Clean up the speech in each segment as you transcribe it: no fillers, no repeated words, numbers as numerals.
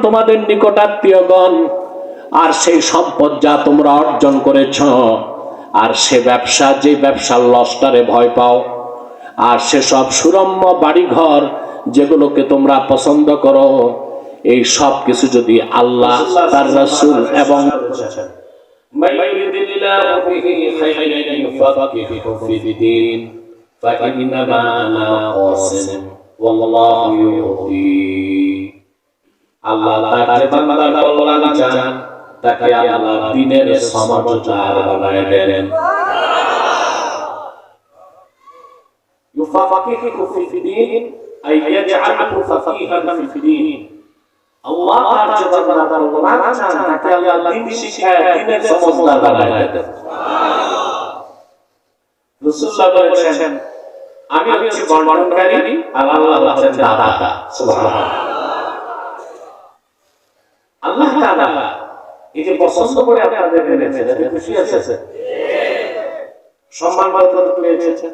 তোমাদের নিকটাত্মীয়গণ, আর সেই সম্পদ যা তোমরা অর্জন করেছ, আর সে ব্যবসা, যে ব্যবসার লসটারে ভয় পাও, আর সেসব সুরম্য বাড়িঘর যেগুলোকে তোমরা পছন্দ করো, এই সব কিছু যদি আল্লাহ, তার রাসূল এবং আল্লাহ তার বান্দার কল্যাণ চান, তাকে আল্লাহ দ্বীনের সমঝদার বানায় দেন। ইউফাকিহু ফিদ্দীন আই ইয়াজআলহু ফাকিহান ফিদ্দীন। আল্লাহ তার বান্দার কল্যাণ চান, তাকে আল্লাহ দ্বীন শিখায়, দ্বীনের সমঝদার বানায় দেন। রাসূলুল্লাহ বলেছেন, আমি হচ্ছি বন্টনকারী আর আল্লাহ হচ্ছেন দাতা। সুবহানাল্লাহ। আল্লাহ তাআলা এই যে পছন্দ করে আপনাদের এনেছেন, খুশি আছেন? সম্মান পেয়েছেন,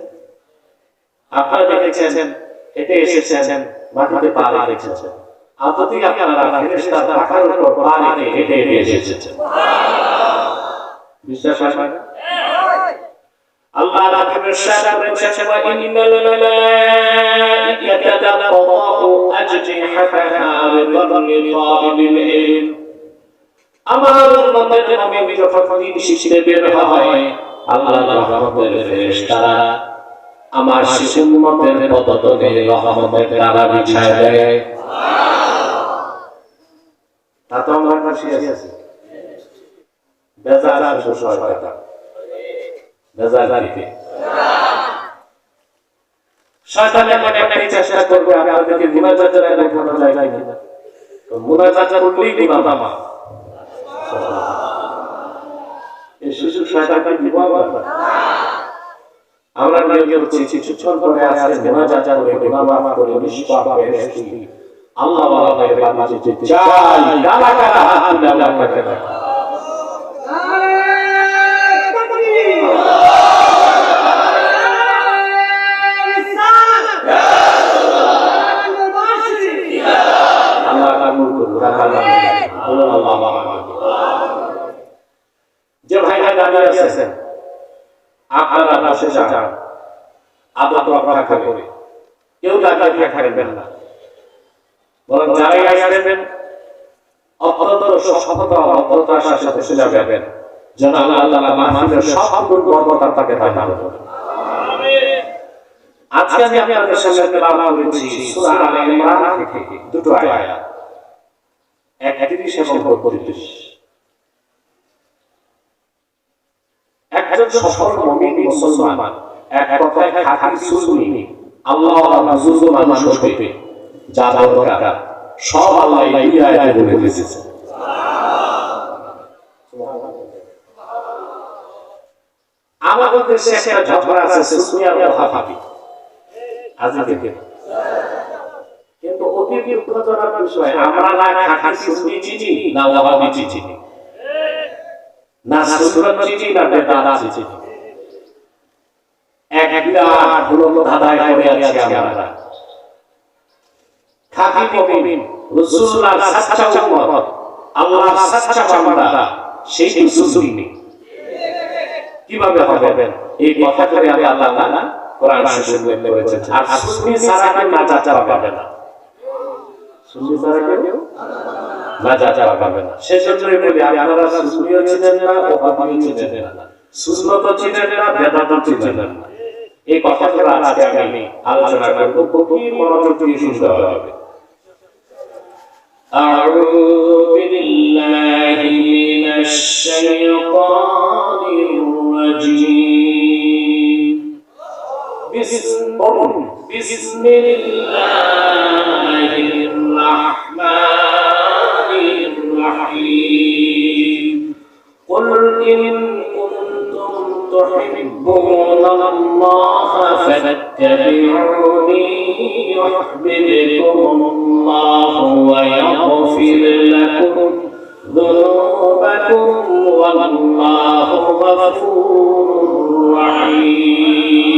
আপনারা দেখেছেন, এতে এসেছেন, মাটিতে পা রেখেছেন, আর যদি আপনারা ফেরেশতার পাখার উপর পা রেখে হেঁটে এসেছেন, বিশ্বাস হয় না? আল্লাহ রাব্বুল শান বলেছেন, ওয়া ইন্নাল মালাইকাতা তাদাউ আজনিহাতাহা লিতালিবিল ইলম। আমার উম্মতের নবী যখন দিন শিখতে বের হয়, আল্লাহর রহমতের ফেরেশতারা আমার শিশু উম্মতের পদতলে রহমতের তারা বিছায় দেয়। তা তো আমরা খুশি আছি। বেজার শয়তান বেজারিতে শয়তানের মনে একটা চেষ্টা করবে আপনাদেরকে মুনাজাতের আগে কোনো জায়গায় কিনা, তো মুনাজাত করলেই গুনাহ মাফ। এই শিশু শয়তানকে দিব আমরা নিয়োগ করছি কিছুক্ষণ পরে আজকে মুনাজাত করে গুনাহ মাফ করে নিষ্পাপ বেহেশতি আল্লাহ ওয়ালাদের বাড়িতে যেতে চাই। গালা গালা হাত আল্লাহ পাকে রাখা। যে ভাইরা দাঁড়িয়ে আছেন, আপনারা বসে যান, আদব রক্ষা করে, কেউ দাঁড়িয়ে থাকবেন না, বরং দাঁড়িয়ে আসবেন, অত্যন্ত সফলতা অত্যন্তার সাথে বসে যাবেন, যেন আল্লাহ তাআলা মাহফিলের সব বরকত তাকে দান করেন। আজকে আমি আপনাদের সামনে তেলাওয়াত করেছি সূরা আলে ইমরান থেকে দুটো আয়াত, 31 এবং 32। একজন সফল মুমিন মুসলমান এক কথায় খাঁটি সুন্নি আল্লাহওয়ালা বুজুর্গ মানুষ হতে যা দরকার সব আল্লাহ এই আয়াতে বলে দিয়েছেন। আমাদের দেশে একটা ঝগড়া আছে সুন্নি আর ওয়াহাবি, আজকে কিন্তু অতি দুঃখজনক বিষয়, আমরা না খাঁটি সুন্নি চিনি না ওয়াহাবি চিনি, না সুন্নত চিনি না বেদাত চিনি, এক বিরাট হলো ধাঁধায় পড়ে আছি আমরা। খাঁটি মুমিন রাসূলুল্লাহর সাচ্চা উম্মত, আল্লাহর সাচ্চা বান্দা, সেই সুন্নি কিভাবে হবেন? এই কথা করে আল্লাহ তাআলা কোরআন শরীফে বলেছেন, আর সুন্নি ছাড়া কেউ নাজাত পাবে না, সুন্নি ছাড়া কেউ নাজাত পাবে না। সেজন্যই বলি আপনারা সুন্নিও চিনেন না, ওয়াহাবিও চিনেন না, সুন্নত চিনেন না, বেদাত চিনেন না। এই কথাগুলো আজকে আমি আলোচনা করব, খুবই মনোযোগ দিয়ে শুনতে হবে। আউযু বিল্লাহি মিনাশ শাইতানির রাজীম। বিসমিল্লাহির রাহমানির রাহিম। কুল ইন تحبون الله فاتبعوني يحببكم الله ويغفر لكم ذنوبكم والله غفور رحيم.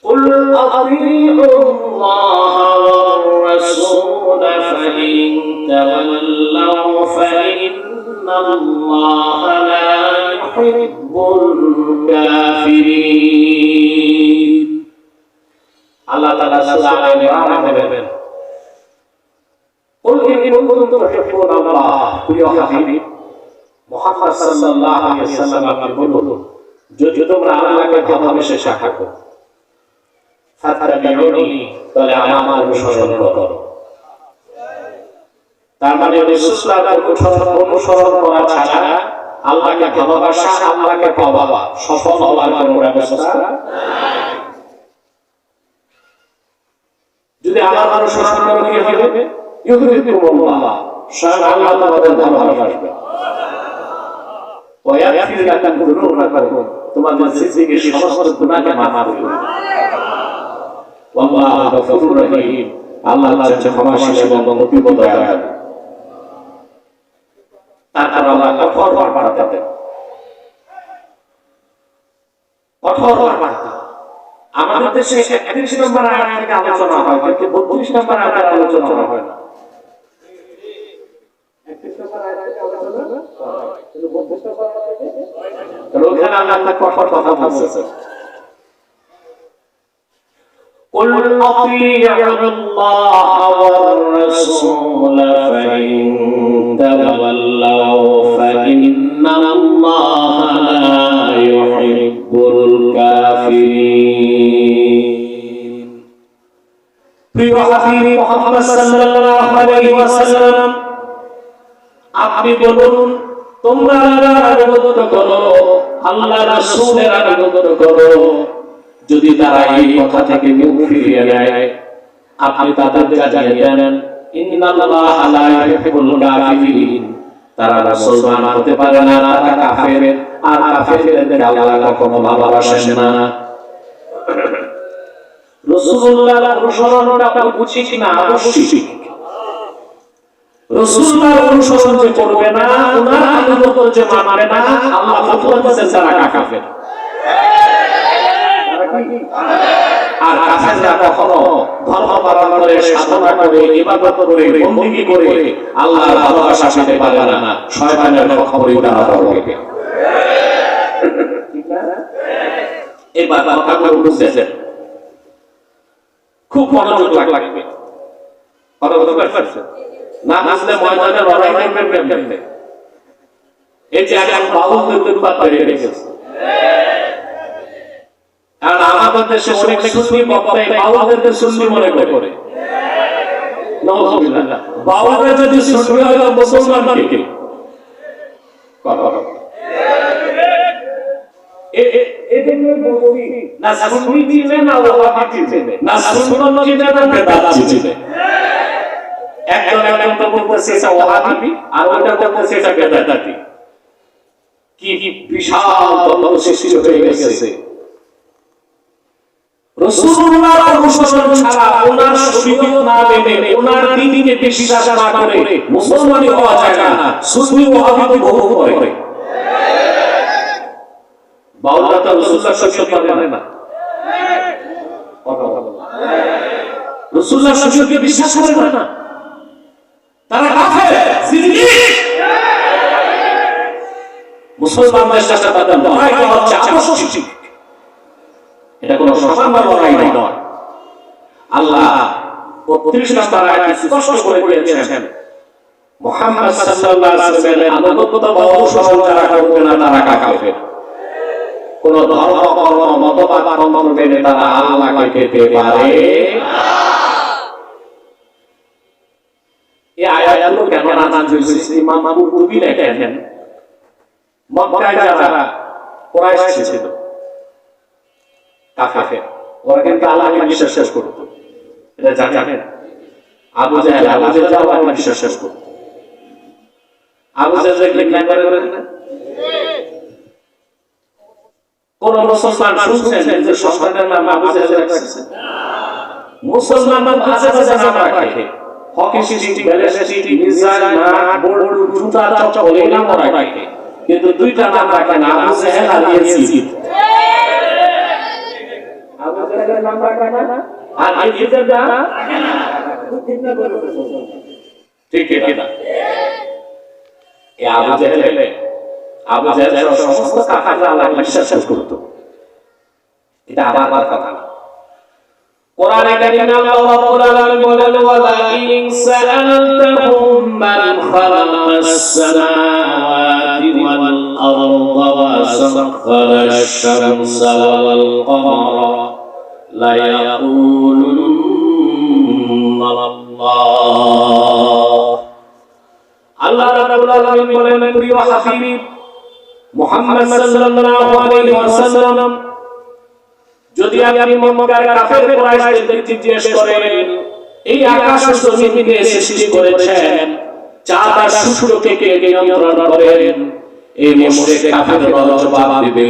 قل أطيعوا الله والرسول تولوا فإن الله لا يحب الكافرين الله تعالى سورة آل عمران বলেন قل إن كنتم تحبون الله প্রিয় হাবিব মুহাম্মদ সাল্লাল্লাহু আলাইহি ওয়াসাল্লাম আপনি বলুন যদি তোমরা আল্লাহকে ভালোবেসে থাকো ফাত্তাবিউনি তাহলে আমার অনুসরণ করো তার মানে রাসূলুল্লাহর অনুসরণ করা ছাড়া আল্লাহকে ভালোবাসা আল্লাহকে পাওয়া সফল হওয়ার কোনো ব্যবস্থা নাই যদি আমার অনুসরণ করো কি হবে ইউহিব্বুকুমুল্লাহ স্বয়ং আল্লাহ তোমাদের ভালোবাসবে ওয়ায়াগফির লাকুম যুনুবাকুম তোমাদের জিন্দেগীর সমস্ত গুনাহকে মাফ করে দিবেন ওয়াল্লাহু গফুরুর রহিম আল্লাহ হচ্ছেন ক্ষমাশীল এবং অতি দয়ালু তারপর আল্লাহ কঠোর বার্তা দেন কঠোর বার্তা আমাদের দেশে 31 নম্বর আয়াত থেকে আলোচনা হয় কিন্তু 32 নম্বর আয়াতে আলোচনা হয় না 31 নম্বর আয়াত থেকে আলোচনা হয় কিন্তু 32 নম্বর আয়াত থেকে ওখানে আল্লাহ কঠোর কথা বলছেন قل أطيعوا الله والرسول فإن تولوا فإن الله لا يحب الكافرين প্রিয় হাবিব মুহাম্মদ সাল্লাল্লাহু আলাইহি ওয়াসাল্লাম আপনি বলুন তোমরা আল্লাহর ইবাদত করো আল্লাহর রাসূলের ইবাদত করো যদি তারা এই কথা থেকে মুখ ফিরিয়ে নেয় আপনি তাদেরকে জানিয়ে দেন ইন্নাল্লাহা লা ইউহিব্বুল কাফিরিন তারা মুসলমান হতে পারে না তারা কাফের আর কাফেরদের আল্লাহ কখনো ভালোবাসেন না রাসূলুল্লাহর অনুসরণটা বুঝি কিনা অবশ্যই রাসূলুল্লাহর অনুসরণ যে করবে না ওনার আনুগত্য যে মানবে না আল্লাহ ফতোয়া দিয়েছেন তারা কাফের আর কাফেররা কখনো ধর্ম পালন করে সাধনা করে ইবাদত করে বندگی করে আল্লাহর ভালোবাসা পেতে পারে না শয়তানের খবরই তারা করবে ঠিক না এই কথাগুলো বুঝছেন খুব মনোযোগ লাগবে কথা বলতে পারছেন না বুঝলে ময়দানে লড়াই করবেন কেমনে এই যে এখন বাউলদের উৎপাত বেড়ে গেছে আর আমাদের দেশে অনেক সুন্নি বক্তা বাউলদেরকে সুন্নি মনে করে নাউযুবিল্লাহ বাউলরা যদি সুন্নি হয় তো মুসলমান কি এদিকে বলছি না সুন্নি চিনে না ওয়াহাবি চিনে না সুন্নত চিনে না বেদাত চিনে একজন তো বলতেছে এটা ওয়াহাবি আর ওটা বলতেছে এটা বেদাতি কি বিশাল দ্বন্দ্ব সৃষ্টি হয়ে গেছে রাসূলুল্লাহর অনুসরণ ছাড়া ওনার শরীয়ত না মেনে ওনার দ্বীনকে বিশ্বাস না করে মুসলমানই হওয়া যায় না সুন্নি ওয়াহাবি বহু করে বাউলরা তো রাসূলুল্লাহর শরীয়ত মানে না কথা বলো রাসূলুল্লাহর শরীয়তকে বিশ্বাস করে না তারা কাফের জিন্দিক মুসলমানদের সাথে তাদের লড়াই হচ্ছে আবশ্যক এটা কোনো সামান্য লড়াই নয় আল্লাহ 32 নম্বর আয়াতে স্পষ্ট করে দিয়েছেন মুহাম্মদ সাল্লাল্লাহু আলাইহি ওয়াসাল্লামের আনুগত্য বা অনুসরণ যারা করবে না তারা কাফের কোন ধর্ম কর্ম মতবাদ বন্ধন মেনে তারা আল্লাহকে পেতে পারে এই আয়াতগুলো কেন নানান হয়েছে ইমাম কুরতুবী লেখেন মক্কায় যারা কুরাইশ ছিল কাফের ওরা কিন্তু আল্লাহকে বিশ্বাস করত এটা জানেন আবু জাহেল আল্লাহকে বিশ্বাস করত আবু জাহেল ঘৃণা করে না কোন মুসলমান শুনছেন যে সন্তানের নাম আবু জাহেল রাখছে মুসলমান ভাষা নাম রাখে hockey city balance city Mizan nut board জুতা চপ্পল এই নাম রাখে কিন্তু দুইটা নাম রাখে না আবু জাহেল আর ইয়াজিদ আবু জাহেলের নাম রাখে না আর ইয়াজিদের নাম ঠিক কিনা? এই আবু জাহেল সমস্ত কাফেররা আল্লাহকে বিশ্বাস করত। এটা আমার কথা না। কোরআনে কারিমে আল্লাহ রাব্বুল আলামিন বলেন, ওয়ালা ইন সাআলতাহুম মান খালাকাস সামাওয়াতি ওয়াল আরদা ওয়া সাখারাশ শামসা ওয়াল কমারা লা ইয়াকুলুন্না আল্লাহ রাব্বুল আলামিন বলেন, প্রিয় হাবিব মুহাম্মদ সাল্লাল্লাহু আলাইহি ওয়াসাল্লাম, যদি আপনি মক্কার কাফের কুরাইশদের জিজ্ঞেস করেন এই আকাশ ও জমিনকে সৃষ্টি করেছেন চাঁদ আর সূর্যকে কে নিয়ন্ত্রণ করেন, এই মুশরিক কাফেররা জবাব দিবে,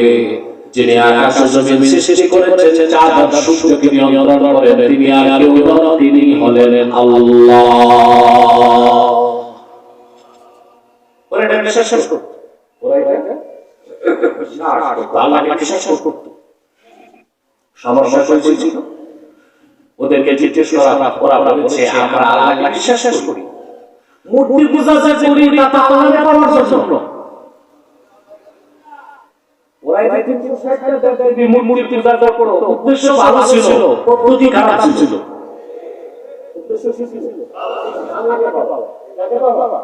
যিনি আকাশ ও জমিন সৃষ্টি করেছেন চাঁদ আর সূর্যকে নিয়ন্ত্রণ করেন তিনি আর কেউ নন, তিনি হলেন আল্লাহ। ওরা এটা বিশ্বাস করত, আল্লাহকে বিশ্বাস করত। সমস্যা হয়েছিল ওদেরকে জিজ্ঞেস করা, ওরা বলছে আমরা আল্লাহকে বিশ্বাস করি, মূর্তি পূজা যে করি তা আল্লাহকে পাওয়ার জন্য। ওরা এই যে মূর্তি পূজা করত উদ্দেশ্য ভালো ছিল, পদ্ধতি খারাপ ছিল। উদ্দেশ্য ছিল আল্লাহকে পাওয়া, কাকে পাওয়া?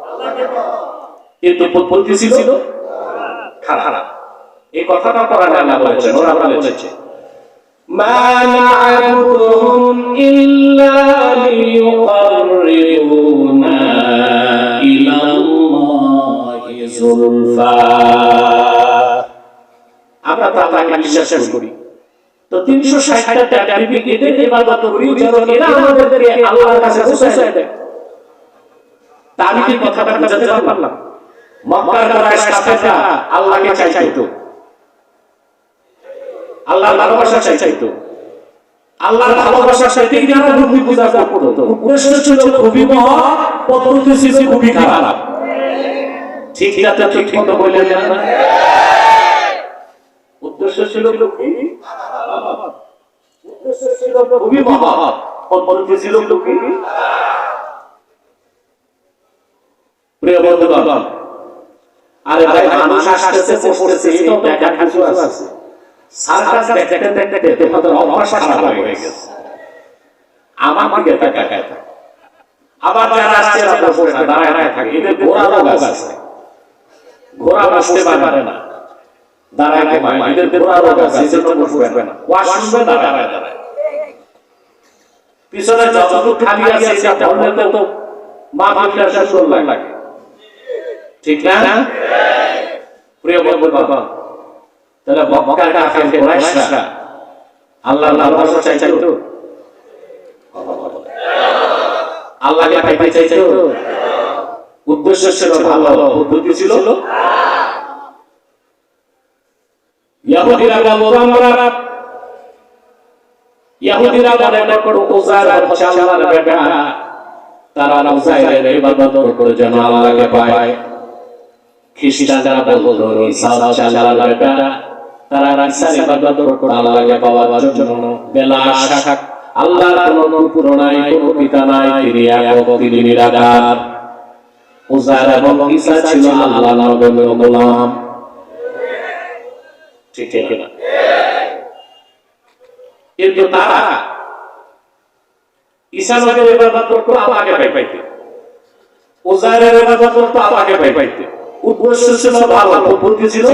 কিন্তু পদ্ধতি ছিল খারাপ। এই কথাটা কোরআনে আল্লাহ বলেছেন, ওরা বলেছে মা না'বুদুহুম ইল্লা লিয়ুকাররিবুনা ইলাল্লাহি যুলফা। আমরা তো আল্লাহকে বিশ্বাস করি, তো 360টা টার্টিফিকেটে ইবাদত করি যেন এরা আমাদেরকে আল্লাহর কাছে পৌঁছায় দেয়। তা আমি কি কথাটা বুঝাতে পারলাম? মক্কার কুরাইশ কাফেররা আল্লাহকে চাইতো, আল্লাহর ভালোবাসা চাইতো, আল্লাহর ভালোবাসা চাইতে গিয়ে মূর্তি পূজা করত। উদ্দেশ্য ছিল খুবই মহৎ, পদ্ধতি ছিল খুবই খারাপ। ঠিক আছে, ঠিক মতো বললেন না? উদ্দেশ্য ছিল খুবই মহৎ, পদ্ধতি ছিল খুবই। প্রিয় বন্ধুগণ, আরে ভাই মানুষ আসতেছে পড়তেছে এটাও দেখার কিছু আছে। সার্কাস দেখতে দেখতে তোমাদের অভ্যাস খারাপ হয়ে গেছে। আমার দিকে তাকায় থাকে, আবার যারা আসছে তারা বসে না, দাঁড়ায় থাকে। এদের ঘোড়া রোগ আছে, ঘোড়া বসতে পারে না, দাঁড়ায় ঘুমায়। এদের ঘোড়া রোগ আছে, এজন্য বসবে না, ওয়াশ শুনবে না, দাঁড়ায় দাঁড়ায়। পিছনে যতটুকু খালি আছে এটা ধরলে তো মাহফিলটা সুন্দর লাগে, ঠিক না? প্রিয় বন্ধুগণ, তাহলে মক্কার কাফের কুরাইশরা আল্লাহর ভালোবাসা চাইতো, আল্লাহকে পাইতে চাইতো। উদ্দেশ্য ছিল ভালো, পদ্ধতি ছিল। ইহুদিরা বলতো ইহুদিরা মনে করত উযাইর হচ্ছে আল্লাহর বেটা, তারা উযাইরের ইবাদত করে যেন আল্লাহকে পায়। খ্রিস্টানরা বলতো ঈসা হচ্ছে আল্লাহর বেটা, তারা ঈসার ইবাদত করে আল্লাহকে পাওয়ার জন্য। বেলা আশা আল্লাহর কোনো পুত্র নাই, কোনো পিতা নাই, তিনি একক, তিনি নিরাকার। উযাইর এবং ঈসা ছিল আল্লাহর নবীর গোলাম, ঠিক না? কিন্তু তারা ঈসা নবীর ইবাদত করতো আল্লাহকে পাইতে, উযাইরের ইবাদত করতো আল্লাহকে পাইতে। উদ্দেশ্য ছিল ভালো, পদ্ধতি ছিল।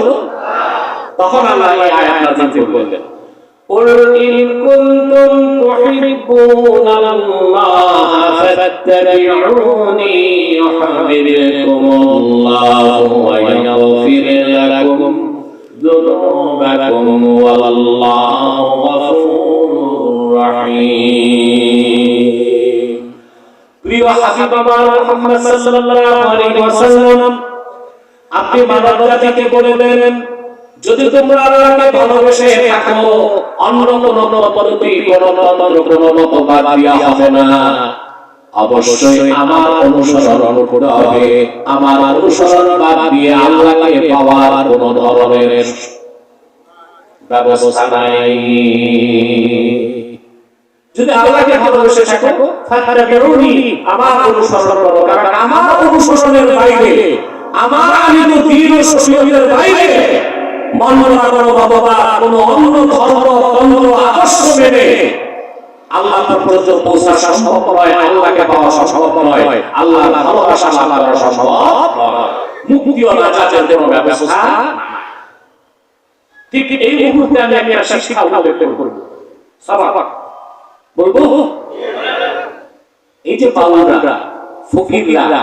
তখন আল্লাহ এই আয়াত নাযিল করলেন, قل إن كنتم تحبون الله فاتبعوني يحببكم الله ويغفر لكم ذنوبكم والله غفور رحيم। প্রিয় হাবিব মুহাম্মদ সাল্লাল্লাহু আলাইহি ওয়াসাল্লাম, আপনি মানব জাতিকে বলেন যদি তোমরা আল্লাহকে ভালোবেসে থাকো অন্য কোন পদ্ধতি, কোন তন্ত্র, কোন মতবাদ দিয়া হবে না। অবশ্যই আমার অনুসরণ করতে হবে। আমার অনুসরণ বাদ দিয়ে আল্লাহকে পাওয়ার কোন ধরনের ব্যবস্থা নাই। যদি আল্লাহকে ভালোবেসে থাকো ফাত্তাবিউনি, আমার অনুসরণ করো। কারণ আমার অনুসরণের বাইরে, আমার আনিত দ্বীন ও শরীয়তের বাইরে মন মানো বাবা কোনো অন্য ধর্ম তন্ত্র আদর্শ মেনে আল্লাহ পর্যন্ত পৌঁছা সম্ভব নয়, আল্লাহকে পাওয়া সম্ভব নয়, আল্লাহর ভালোবাসা লাভ করা সম্ভব নয়। মুক্তি ও নাজাতের কোনো ব্যবস্থা নাই। ঠিক এই মুহূর্তে আমি একটা শিক্ষা উল্লেখ করব। সাবাক বলবো, এই যে বাউলরা, ফকিররা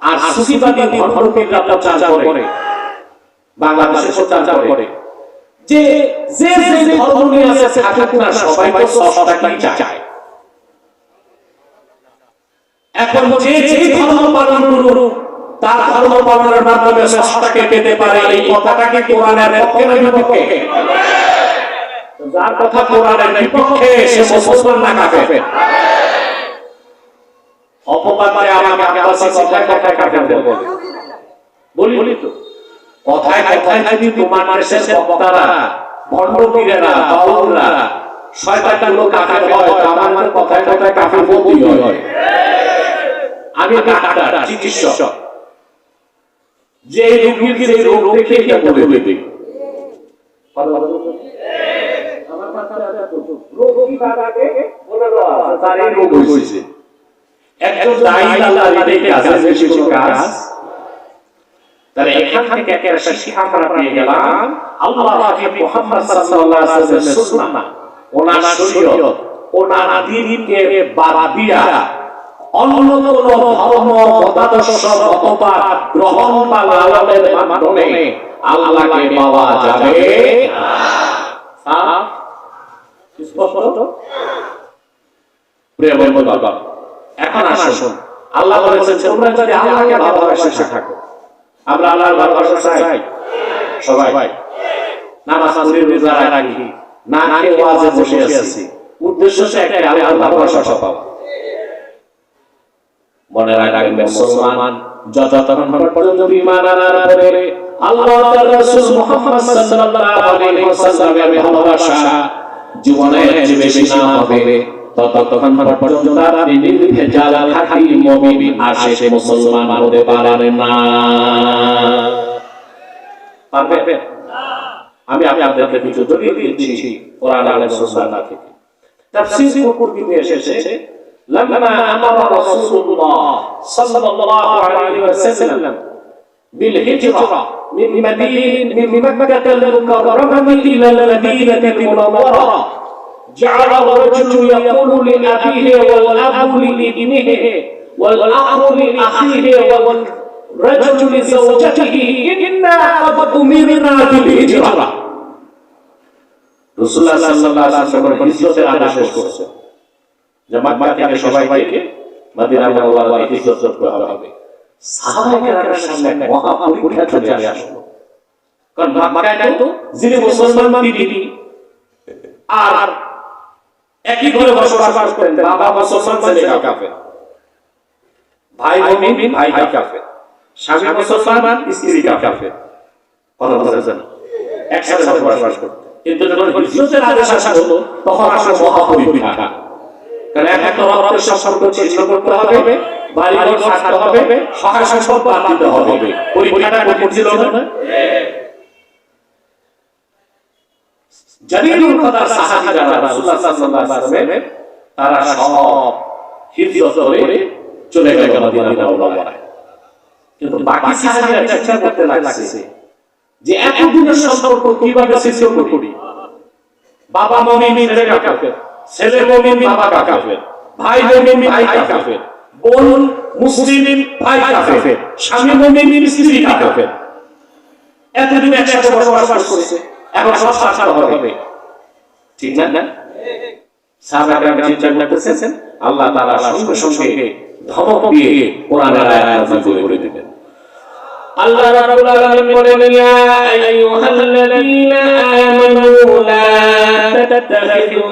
আর সুফিবাদী ধর্মপীররা প্রচার করে, বাংলাদেশে প্রচার করে যে যে ধর্ম নিয়ে আছে থাকুক না, সবাই তো সবটাই চায়। এখন যে ধর্ম পালন করুক, তার ধর্ম পালনের মাধ্যমে সবটাকে পেতে পারে, এই কথাটা কি কোরআনের পক্ষে না বিপক্ষে? যার কথা কোরআনের বিপক্ষে সে মুসলমান না কাফের। অপবাদে আমাকে আব্বাসি কথায় কথায় কাফের বলে বলি তো, কথায় কথায় যদি তোমার দেশের বক্তারা, ভণ্ডপীরেরা, বাউলরা, শয়তানগুলো কাফের হয়, আমার কথায় কথায় কাফের বলতেই হয়। আমি ডাক্তার, চিকিৎসক, যে রোগীর যে রোগ দেখে এটা বলে দিই, আমার মাথায় রোগী বাবাকে বলে দেওয়া তার এই রোগ হয়েছে। একজন দায়ী আল্লাহ রেখে আছে বেশি কোনো কাজ, তাহলে এখান থেকে একটা শিক্ষা আমরা পেয়ে গেলাম। আল্লাহ হাবিব মুহাম্মদ সাল্লাল্লাহু আলাইহি ওয়াসাল্লামের সুন্নাহ, ওনার শরীয়ত, ওনার দ্বীনকে বাদ দিয়া অন্য কোন ধর্ম, মতাদর্শ, মতবাদ গ্রহণ বা লালনের মাধ্যমে আল্লাহকে পাওয়া যাবে না। স্পষ্ট? প্রিয় বন্ধুগণ, এখন আসুন, আল্লাহ বলেছেন তোমরা যদি আল্লাহকে ভালোবাসে থাকো। আমরা আল্লাহর ভালোবাসা চাই সবাই, নামাজ পড়ি, রোজা রাখি, না খেয়ে ওয়াজে বসে আছি, উদ্দেশ্য একটাই, আল্লাহর ভালোবাসা পাওয়া। মনে রাখবেন মুসলমান যতক্ষণ পর্যন্ত ঈমান আনার পরে আল্লাহ তাআলা রাসূল মুহাম্মদ সাল্লাল্লাহু আলাইহি ওয়াসাল্লামের ভালোবাসা জীবনে যে বেশি না হবে, ততক্ষণ পর্যন্ত আপনি নির্ভেজাল খাঁটি মুমিন আশিক মুসলমান হতে পারেন না। পারবেন? আমি আপনাদেরকে কিছু দলিল দিচ্ছি কোরআন আর সুন্নাহ থেকে। তাফসীর কুরতুবী এসেছে, لما أمر رسول الله صلى الله عليه وسلم بالهجرة من مكة المكرمة إلى المدينة المنورة، جعل الرجل يقول لأبيه والأب لابنه والأخ لأخيه والرجل لزوجته إنا قد أمرنا بالهجرة. رسول الله صلى الله عليه وسلم হিজরতের আদেশ করেছেন যে মক্কা থেকে সবাইকে মদিনা মুনাওয়ারায় হিজরত করতে হবে। সাহাবায়ে কেরামের সামনে মহা পরীক্ষা চলে আসলো, কারণ মক্কায় তো যিনি মুসলমান তিনি আর একই ঘরে বসবাস করতেন, বাবা মুসলমান ছেলে কাফের, ভাই মুমিন ভাই কাফের, স্বামী মুসলমান স্ত্রী কাফের, কথা বুঝছেন? একসাথে বসবাস করতেন। কিন্তু যখন হিজরতের আদেশ আসলো তখন আসলে মহা পরীক্ষা, কারণ একটা রক্তের সম্পর্ক ছিন্ন করতে হবে, বাড়িঘর ছাড়তে হবে, সহায় সম্পর্ক বাদ দিতে হবে। পরীক্ষাটা কঠিন ছিল না? জালিলুল কদর সাহাবী যারা রাসূলুল্লাহ সাল্লাল্লাহু আলাইহি ওয়াসাল্লাম, তারা সব হিজরত করে চলে গেল মদিনা মুনাওয়ারায়। কিন্তু বাকি সাহাবীরা চেষ্টা করতে লাগছে যে এতদিনের সম্পর্ক কিভাবে সৃষ্টি করি। বাবা মুমিন ছেলে কাফের, ছেলে মুমিন বাবা কাফের, ভাই মুমিন ভাই কাফের, বোন মুসলিম ভাই কাফের, স্বামী মুমিন স্ত্রী কাফের। এতদিন একসাথে বসবাস করেছে, এখন সব ছাড়তে হবে, ঠিক না? সাহাবারা চিন্তা করতেছেন, আল্লাহ তাআলা সঙ্গে সঙ্গে ধমক দিয়ে কোরআনের আয়াত নাযিল করে দিবেন। আল্লাহ রাব্বুল আলামিন বলেন, ইয়া আইয়ুহাল্লাযীনা আমানু লা তাত্তাখিযু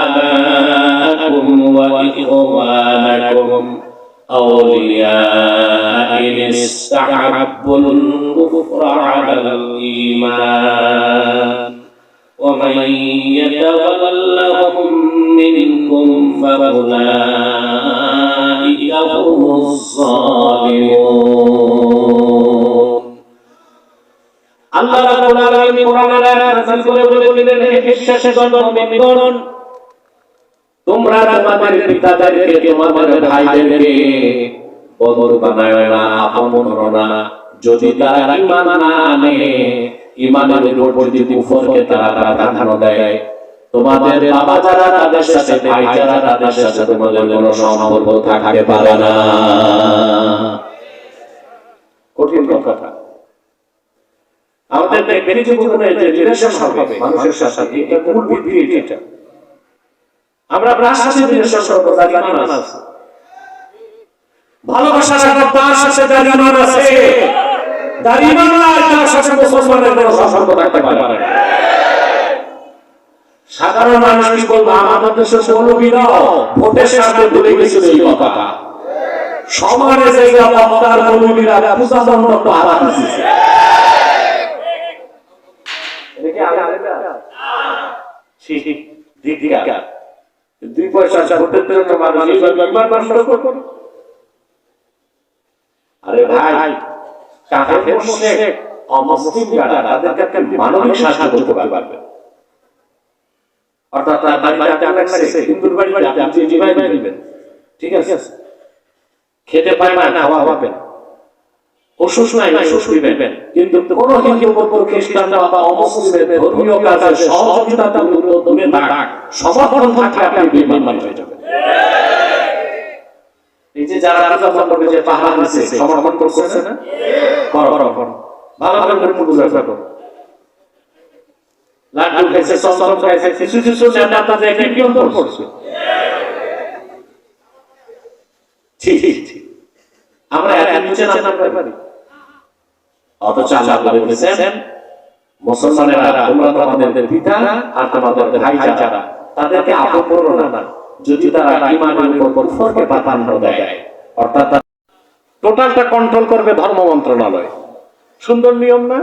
আবাআকুম ওয়া ইখওয়ানাকুম আওলিয়া ইন ইসতাহাব্বুল কুফরা আলাল ঈমান ওয়া মান ইয়াতাওয়াল্লাহুম منكم فأولئك هم الظالمون আল্লাহ রাব্বুল আলামিন কোরআনের আয়াত নাযিল করে বলেছিলেন, হে বিশ্বাসীগণ মুমিনগণ, তোমরা তোমাদের পিতাদেরকে, তোমাদের ভাইদেরকে বন্ধু বানায় না, আপন করো না, যদি তারা ঈমান না আনে। ঈমানের উপর যদি কুফরকে তারা প্রাধান্য দেয়, তোমাদের বাবা যারা তাদের সাথে, ভাই যারা তাদের সাথে তোমাদের কোনো সম্পর্ক থাকতে পারে না। কঠিন কথা। আমাদের ব্যক্তি জীবনে যে রিলেশন হবে মানুষের সাথে, এটা মূল ভিত্তি এটা। আমরা রাষ্ট্রের রিলেশন করব, যার ঈমান আছে, ভালোবাসা রাখব তার সাথে যার ঈমান আছে। যার ঈমান নাই তার সাথে মুসলমানের কোনো সম্পর্ক থাকতে পারে না। সাধারণ মানুষ কি বলবো, আমাদের দেশের মৌলবীরাও ভোটের সাথে ভুলে গেছিল এই কথা। সমানে জায়গা বক্তার মৌলবীরা পূজা মণ্ডপ হারা দিয়েছে। দুই পয়সা ভোটের জন্য মানুষ ঈমান নষ্ট করে। আরে ভাই, কাফের মুশরিক অমুসলিম যারা, তাদেরকে মানবিক সাহায্য করতে পারবে। অর্থাৎ তার বাড়িতে আগুন লাগছে, হিন্দুর বাড়িতে আপনি জিভাই দিবেন, ঠিক আছে? খেতে পায় না, খাওয়া পাবেন, অসুস্থ নাই, অসুস্থ দিবেন, কিন্তু কোন হিন্দু খ্রিস্টান বা অমুসলিমের ধর্মীয় কাজে সহযোগিতা দূরে থাক, সমর্থন থাকলে আপনি বেঈমান হয়ে যাবেন। এই যে যারা রাজা যে পাহাড় আছে সমর্থন করছে না, করো ভালো করে পূজা করো। লাড্ডু খাইছে, চমচম খাইছে, কিছু নেতা দেখে কি অন্তর করছে। ঠিক আমরা এত নিচে নামতে পারি। অথচ আল্লাহ বলেছেন, মুসলমানেরা তোমরা তোমাদের পিতা আর তোমাদের ভাই যারা, তাদেরকে আপন করো না, যদি তারা ঈমানের উপর কুফরকে প্রাধান্য দেয়। অর্থাৎ টোটালটা কন্ট্রোল করবে ধর্ম মন্ত্রণালয়। সুন্দর নিয়ম না?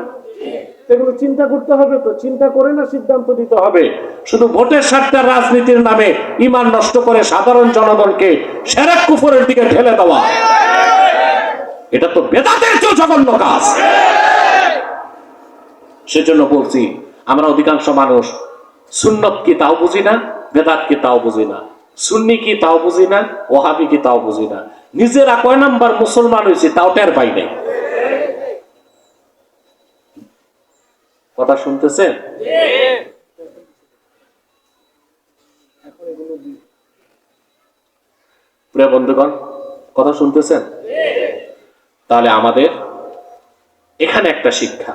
এগুলো চিন্তা করতে হবে, তো চিন্তা করে না সিদ্ধান্ত দিতে হবে। শুধু ভোটের স্বার্থে রাজনীতির নামে ঈমান নষ্ট করে সাধারণ জনগণকে শিরক কুফরের দিকে ঠেলে দেওয়া, এটা তো বেদাতের চেয়ে জঘন্য কাজ। সেজন্য বলছি, আমরা অধিকাংশ মানুষ সুন্নত কি তাও বুঝি না, বেদাত কি তাও বুঝি না, সুন্নি কি তাও বুঝি না, ওহাবি কি তাও বুঝি না। নিজেরা কয় নাম্বার মুসলমান হয়েছে তাও টের পাই নাই। কথা শুনতেছেন? প্রিয় বন্ধুগণ, কথা শুনতেছেন? তাহলে আমাদের এখানে একটা শিক্ষা,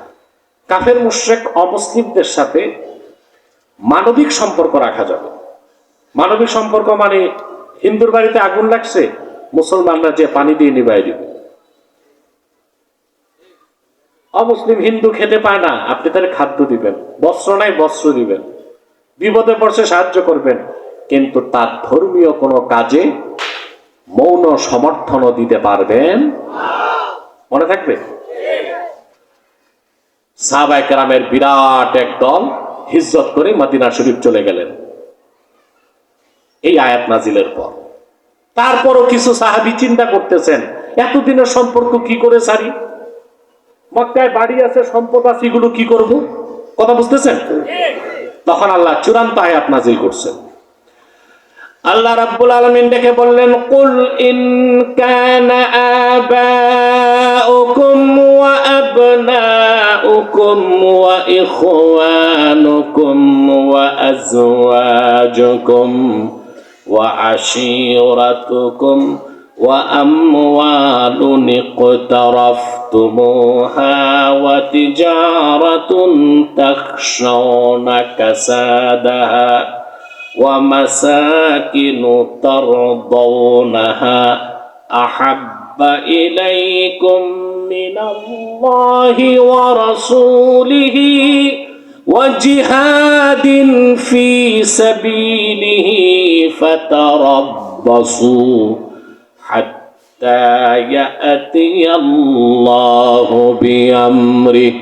কাফের মুশরিক অমুসলিমদের সাথে মানবিক সম্পর্ক রাখা যাবে। মানবিক সম্পর্ক মানে হিন্দুর বাড়িতে আগুন লাগছে, মুসলমানরা যে পানি দিয়ে নিভাই দিবে। অমুসলিম হিন্দু খেতে পায় না, আপনি তার খাদ্য দিবেন, বস্ত্র নাই বস্ত্র দিবেন, বিপদে পড়ছে সাহায্য করবেন, কিন্তু তার ধর্মীয় কোনো কাজে মৌন সমর্থনও দিতে পারবেন। মনে থাকবে, সাহাবায়ে কেরামের বিরাট এক দল হিজরত করে মদিনা শরীফ চলে গেলেন এই আয়াত নাজিলের পর। তারপরও কিছু সাহাবী চিন্তা করতেছেন, এতদিনের সম্পর্ক কি করে সারি, মক্কায় বাড়ি আছে, সম্পদ আছে, এগুলো কি করব? কথা বুঝতেছেন? তখন আল্লাহ চূড়ান্ত আয়াত নাজিল করছেন। আল্লাহ রাব্বুল আলামিন ডেকে বললেন, কুল ইন কানা আবাউকুম ওয়া আবনাউকুম ওয়া ইখওয়ানুকুম ওয়া আজওয়াজুকুম ওয়া আশীরাতুকুম ওয়া আমওয়ালুন ইকতারাফতুমুহা ওয়া তিজারাতুন তাখশাউনা কাসাদাহা ومساكن ترضونها أحب إليكم من الله ورسوله وجهاد في سبيله فتربصوا حتى يأتي الله بأمره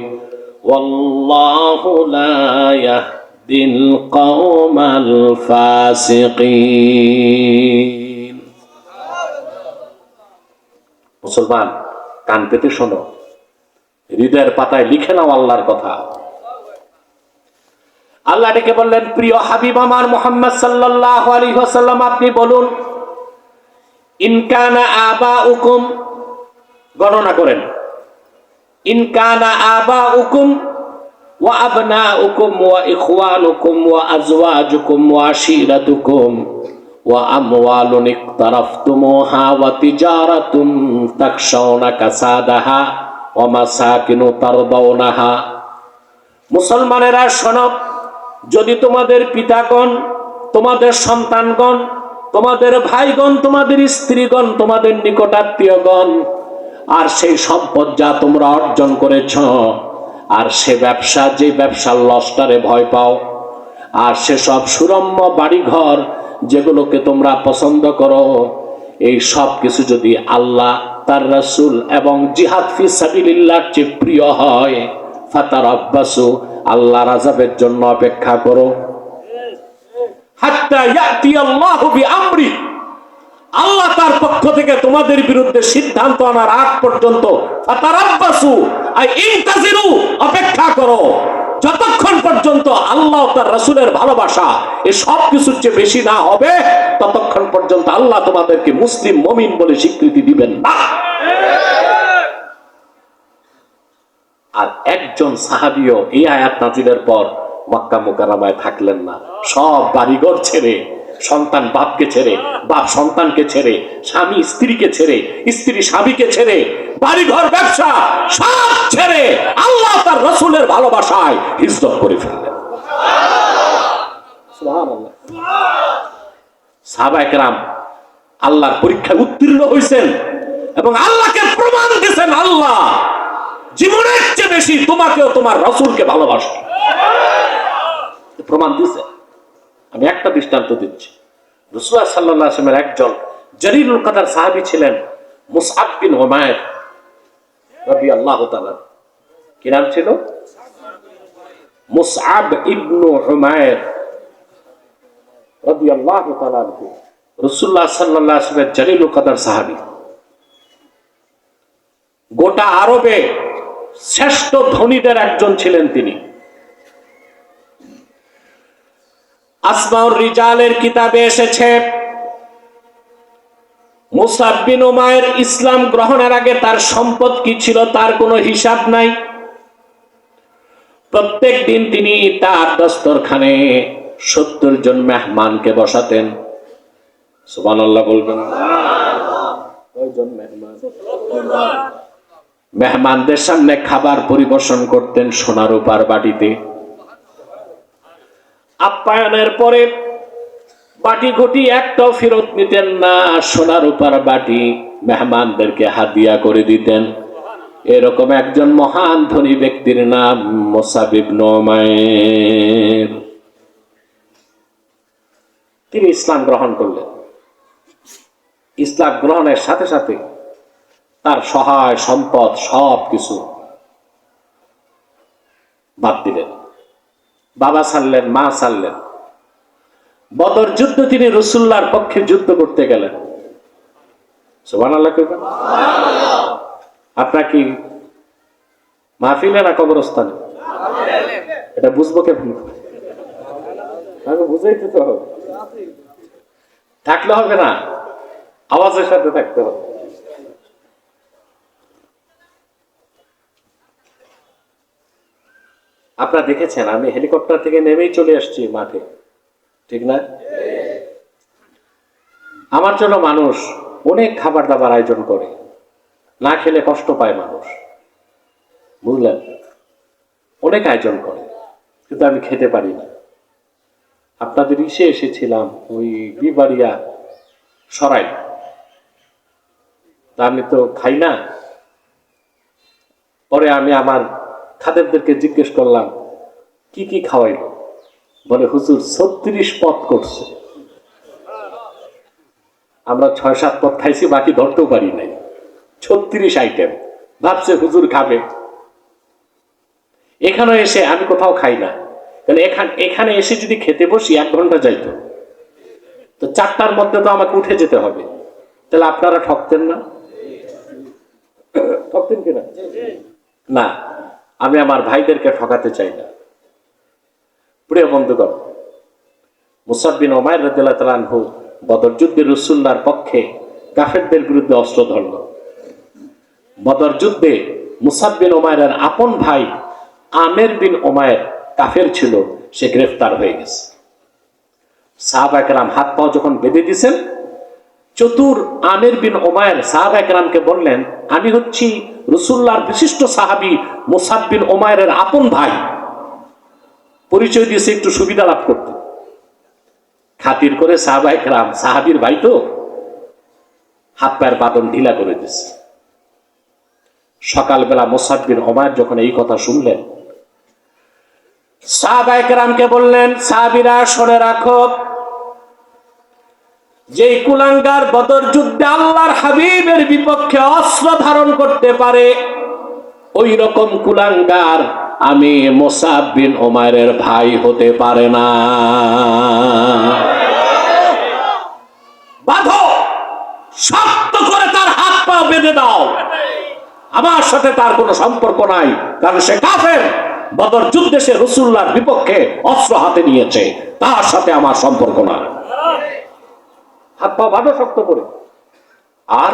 والله لا يهدي القوم الفاسقين মুসলমান কান পেতে শোনো, হৃদয়ের পাতায় লিখে নাও আল্লাহর কথা। আল্লাহ ডেকে বললেন, প্রিয় হাবিব আমার মুহাম্মদ সাল্লাল্লাহু আলাইহি ওয়াসাল্লাম, আপনি বলুন, ইন কানা আবাউকুম, গণনা করেন, ইন কানা আবাউকুম ওয়া আবনাউকুম ওয়া ইখওয়ানুকুম ওয়া আজওয়াজুকুম ওয়া আশীরাতুকুম ওয়া আমওয়ালুন ইকতারাফতুমুহা ওয়া তিজারাতুন তাখশাউনা কাসাদাহা ওয়া মাসাকিনু তারদাউনাহা। মুসলমানেরা শোনো, যদি তোমাদের পিতাগণ, তোমাদের সন্তানগণ, তোমাদের ভাইগণ, তোমাদের স্ত্রীগণ, তোমাদের নিকটাত্মীয়গণ, আর সেই সম্পদ যা তোমরা অর্জন করেছ, আর সে ব্যবসা, যে ব্যবসার লসটারে ভয় পাও, আর সেসব সুরম্য বাড়িঘর যেগুলোকে তোমরা পছন্দ করো, এই সব কিছু যদি আল্লাহ, তার রাসূল এবং জিহাদ ফি সাবিলিল্লাহর চেয়ে প্রিয় হয়, ফাতারাব্বাসু, আল্লাহর আযাবের জন্য অপেক্ষা করো, হাত্তা ইয়াতি আল্লাহু বিআমরি, আল্লাহ তার পক্ষ থেকে তোমাদের বিরুদ্ধে সিদ্ধান্ত আনার আগ পর্যন্ত, ফাতারাব্বাসু আই ইনতাজিরু, অপেক্ষা করো, যতক্ষণ পর্যন্ত আল্লাহ তার রাসূলের ভালোবাসা এই সব কিছুর চেয়ে বেশি না হবে, ততক্ষণ পর্যন্ত আল্লাহ তোমাদেরকে মুসলিম মুমিন বলে স্বীকৃতি দিবেন না। আর একজন সাহাবীও এই আয়াত নাযিলের পর মক্কা মুকাররমায় থাকলেন না। সব বাড়িঘর ছেড়ে, সন্তান বাপকে ছেড়ে, বাপ সন্তানকে ছেড়ে, স্বামী স্ত্রীকে ছেড়ে, স্ত্রী স্বামীকে ছেড়ে, বাড়িঘর ব্যবসা সব ছেড়ে আল্লাহ তার রাসূলের ভালোবাসায় হিজরত করে ফেললেন। সুবহানাল্লাহ। সাহাবায়ে কেরাম আল্লাহর পরীক্ষায় উত্তীর্ণ হয়েছেন এবং আল্লাহকে প্রমাণ দিয়েছেন, আল্লাহ জীবনের চেয়ে বেশি তোমাকেও তোমার রাসূলকে ভালোবাসে, প্রমাণ দিয়েছে। আমি একটা দৃষ্টান্ত দিচ্ছি। রাসূলুল্লাহ সাল্লাল্লাহু আলাইহি ওয়াসাল্লামের একজন জলিলুল কদর সাহাবী ছিলেন মুসআব বিন উমাইর রাদিয়াল্লাহু তাআলা। কি নাম ছিল? মুসআব ইবনে উমাইর রাদিয়াল্লাহু তাআলা। রাসূলুল্লাহ সাল্লাল্লাহু আলাইহি ওয়াসাল্লামের জলিলুল কদর সাহাবী, গোটা আরবে শ্রেষ্ঠ ধনীদের একজন ছিলেন তিনি। আসমাউর রিজালের কিতাবে এসেছে, মুসআব বিন উমাইর ইসলাম গ্রহণের আগে তার সম্পদ কি ছিল তার কোনো হিসাব নাই। প্রত্যেক দিন তিনি তার দস্তরখানে 70 জন মেহমানকে বসাতেন। সুবহানাল্লাহ বলবেন। কয়জন মেহমান? মেহমানদের সামনে খাবার পরিবেশন করতেন সোনা রূপার বাটিতে। আপ্যায়নের পরে বাটি ঘটি একটাও ফেরত নিতেন না, সোনা রূপার বাটি মেহমানদেরকে হাদিয়া করে দিতেন। এরকম একজন মহান ধনী ব্যক্তির নাম মুসআব ইবনে উমাইর। তিনি ইসলাম গ্রহণ করলেন। ইসলাম গ্রহণের সাথে সাথে তার সহায় সম্পদ সব কিছু বাদ দিলেন, বাবা ছাড়লেন, মা ছাড়লেন। বদর যুদ্ধ তিনি রাসূলুল্লাহর পক্ষে যুদ্ধ করতে গেলেন। সুবহানাল্লাহ কইবেন। আপনার কি মাহফিলে না কবরস্থানে? এটা বুঝবো কেমন? আগে বুঝাইতে তো হবে, থাকলে হবে না, আওয়াজের সাথে থাকতে হবে। আপনারা দেখেছেন আমি হেলিকপ্টার থেকে নেমেই চলে আসছি মাঠে, ঠিক না? আমার জন্য মানুষ অনেক খাবার দাবার আয়োজন করে, না খেলে কষ্ট পায় মানুষ, বুঝলেন? অনেক আয়োজন করে, কিন্তু আমি খেতে পারি না। আপনাদের ইসে এসেছিলাম ওই বিবাড়িয়া সরাই, তা আমি তো খাই না। পরে আমি আমার খাদেমদেরকে জিজ্ঞেস করলাম কি কি খাওয়াইল, বলে হুজুর 36 পদ করছে। আমরা 6-7 পদ খাইছি, বাকি ধরতেও পারি নাই। 36 আইটেম, ভাবছে হুজুর খাবে। এখানে এসে আমি কোথাও খাই না, তাহলে এখানে এসে যদি খেতে বসি 1 ঘন্টা যাইতো, তো 4টার মধ্যে তো আমাকে উঠে যেতে হবে। তাহলে আপনারা ঠকতেন না? ঠকতেন কিনা? না, আমি আমার ভাইদেরকে ঠকাতে চাই না। প্রিয় বন্ধুগণ, মুসাব বিন উমাইর রাদিয়াল্লাহু তাআলা আনহু বদর যুদ্ধে রাসূলুল্লাহর পক্ষে কাফেরদের বিরুদ্ধে অস্ত্র ধরল। বদর যুদ্ধে মুসাব বিন উমাইরের আপন ভাই আমের বিন উমাইর কাফের ছিল, সে গ্রেফতার হয়ে গেছে। সাহাবায়ে কেরাম হাত পা যখন বেঁধে দিয়েছেন, চতুর আমের বিন উমাইর সাহাবায়ে কেরামকে বললেন, আমি হচ্ছি রাসূলুল্লাহর বিশিষ্ট সাহাবী মুসাব বিন উমাইরের আপন ভাই। পরিচয় দিয়েছে একটু সুবিধা লাভ করতে। খাতির করে সাহাবায়ে কেরাম, সাহাবীর ভাই তো, হাত পায়ের বাঁধন ঢিলা করে দিয়েছে। সকালবেলা মুসাব বিন উমাইর যখন এই কথা শুনলেন, সাহাবায়ে কেরামকে বললেন, সাহাবীরা শুনে রাখো, যেই কুলাঙ্গার বদর যুদ্ধে আল্লাহর হাবিবের বিপক্ষে অস্ত্র ধারণ করতে পারে, ওই রকম কুলাঙ্গার আমি মুসাব বিন উমাইরের ভাই হতে পারে না। বাঁধো, শক্ত করে তার হাত পা বেঁধে দাও। আমার সাথে তার কোনো সম্পর্ক নাই, কারণ সে কাফের। বদর যুদ্ধে সে রাসূলুল্লাহর বিপক্ষে অস্ত্র হাতে নিয়েছে, তার সাথে আমার সম্পর্ক না। হাত পা বাঁধো শক্ত করে। আর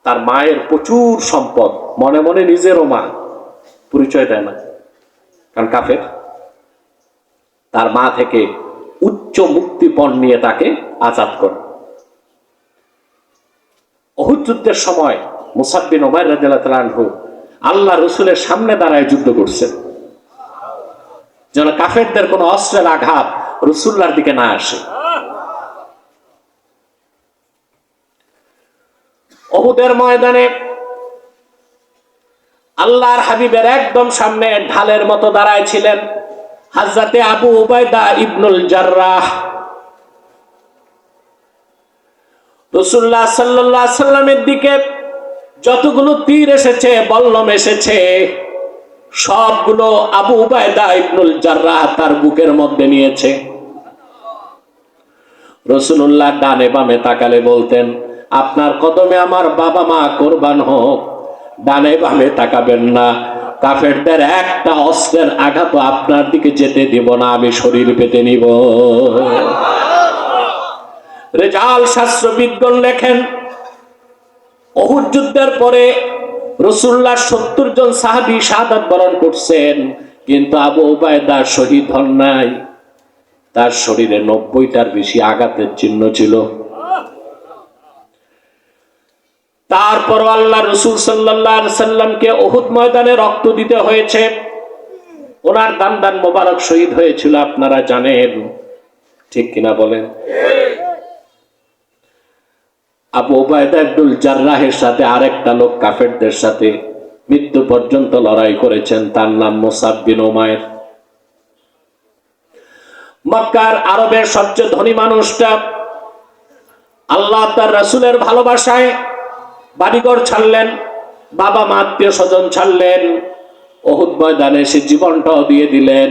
তার মায়ের প্রচুর সম্পদ, মনে মনে নিজেরও মা, পরিচয় দেয় না, কারণ কাফের। তার মা থেকে উচ্চ মুক্তিপণ নিয়ে তাকে আজাদ করে। উহুদ যুদ্ধের সময় মুসাব বিন উমাইর রাদিয়াল্লাহু তাআলা আনহু আল্লাহ রাসূলের সামনে দাঁড়ায় যুদ্ধ করছেন, যেন কাফেরদের কোনো অস্ত্রের আঘাত রাসূলুল্লাহর দিকে না আসে। উহুদের ময়দানে আল্লাহর হাবিবের একদম সামনে ঢালের মতো দাঁড়ায় ছিলেন হযরতে আবু উবাইদা ইবনুল জাররাহ। রাসূলুল্লাহ সাল্লাল্লাহু আলাইহি সাল্লামের দিকে যতগুলো তীর এসেছে, বল্লম এসেছে, সবগুলো আবু উবাইদা ইবনুল জাররাহ তার বুকের মধ্যে নিয়েছে। রাসূলুল্লাহ ডানে বামে তাকালে বলতেন, আপনার কদমে আমার বাবা মা কোরবান হোক। ডানে বামে তাকাবেন না, কাফেরদের একটা অস্ত্রের আঘাত আপনার দিকে যেতে দিব না, আমি শরীর পেতে নিব। রেজাল শাস্ত্রবিদগণ লেখেন, উহুদ যুদ্ধের পরে রাসূলুল্লাহ 70 জন সাহাবী শাহাদাত বরণ করছেন, কিন্তু আবু উবাইদা শহীদ হন নাই। তার শরীরে 90টার বেশি আঘাতের চিহ্ন ছিল। তারপর আল্লাহ রাসূল সাল্লাল্লাহু আলাইহি সাল্লামকে উহুদ ময়দানে রক্ত দিতে হয়েছে। ওনার দান মোবারক শহীদ হয়েছিল, আপনারা জানেন, ঠিক কিনা বলেন? আবু উবাইদা ইবনুল জাররাহের সাথে আরেকটা লোক কাফেরদের সাথে মৃত্যু পর্যন্ত লড়াই করেছেন, তার নাম মুসাব বিন উমাইর। মক্কার আরবের সবচেয়ে ধনী মানুষটা আল্লাহ তার রাসূলের ভালোবাসায় বাড়িঘর ছাড়লেন, বাবা মা আত্মীয় স্বজন ছাড়লেন, উহুদ ময়দানে সে জীবনটাও দিয়ে দিলেন।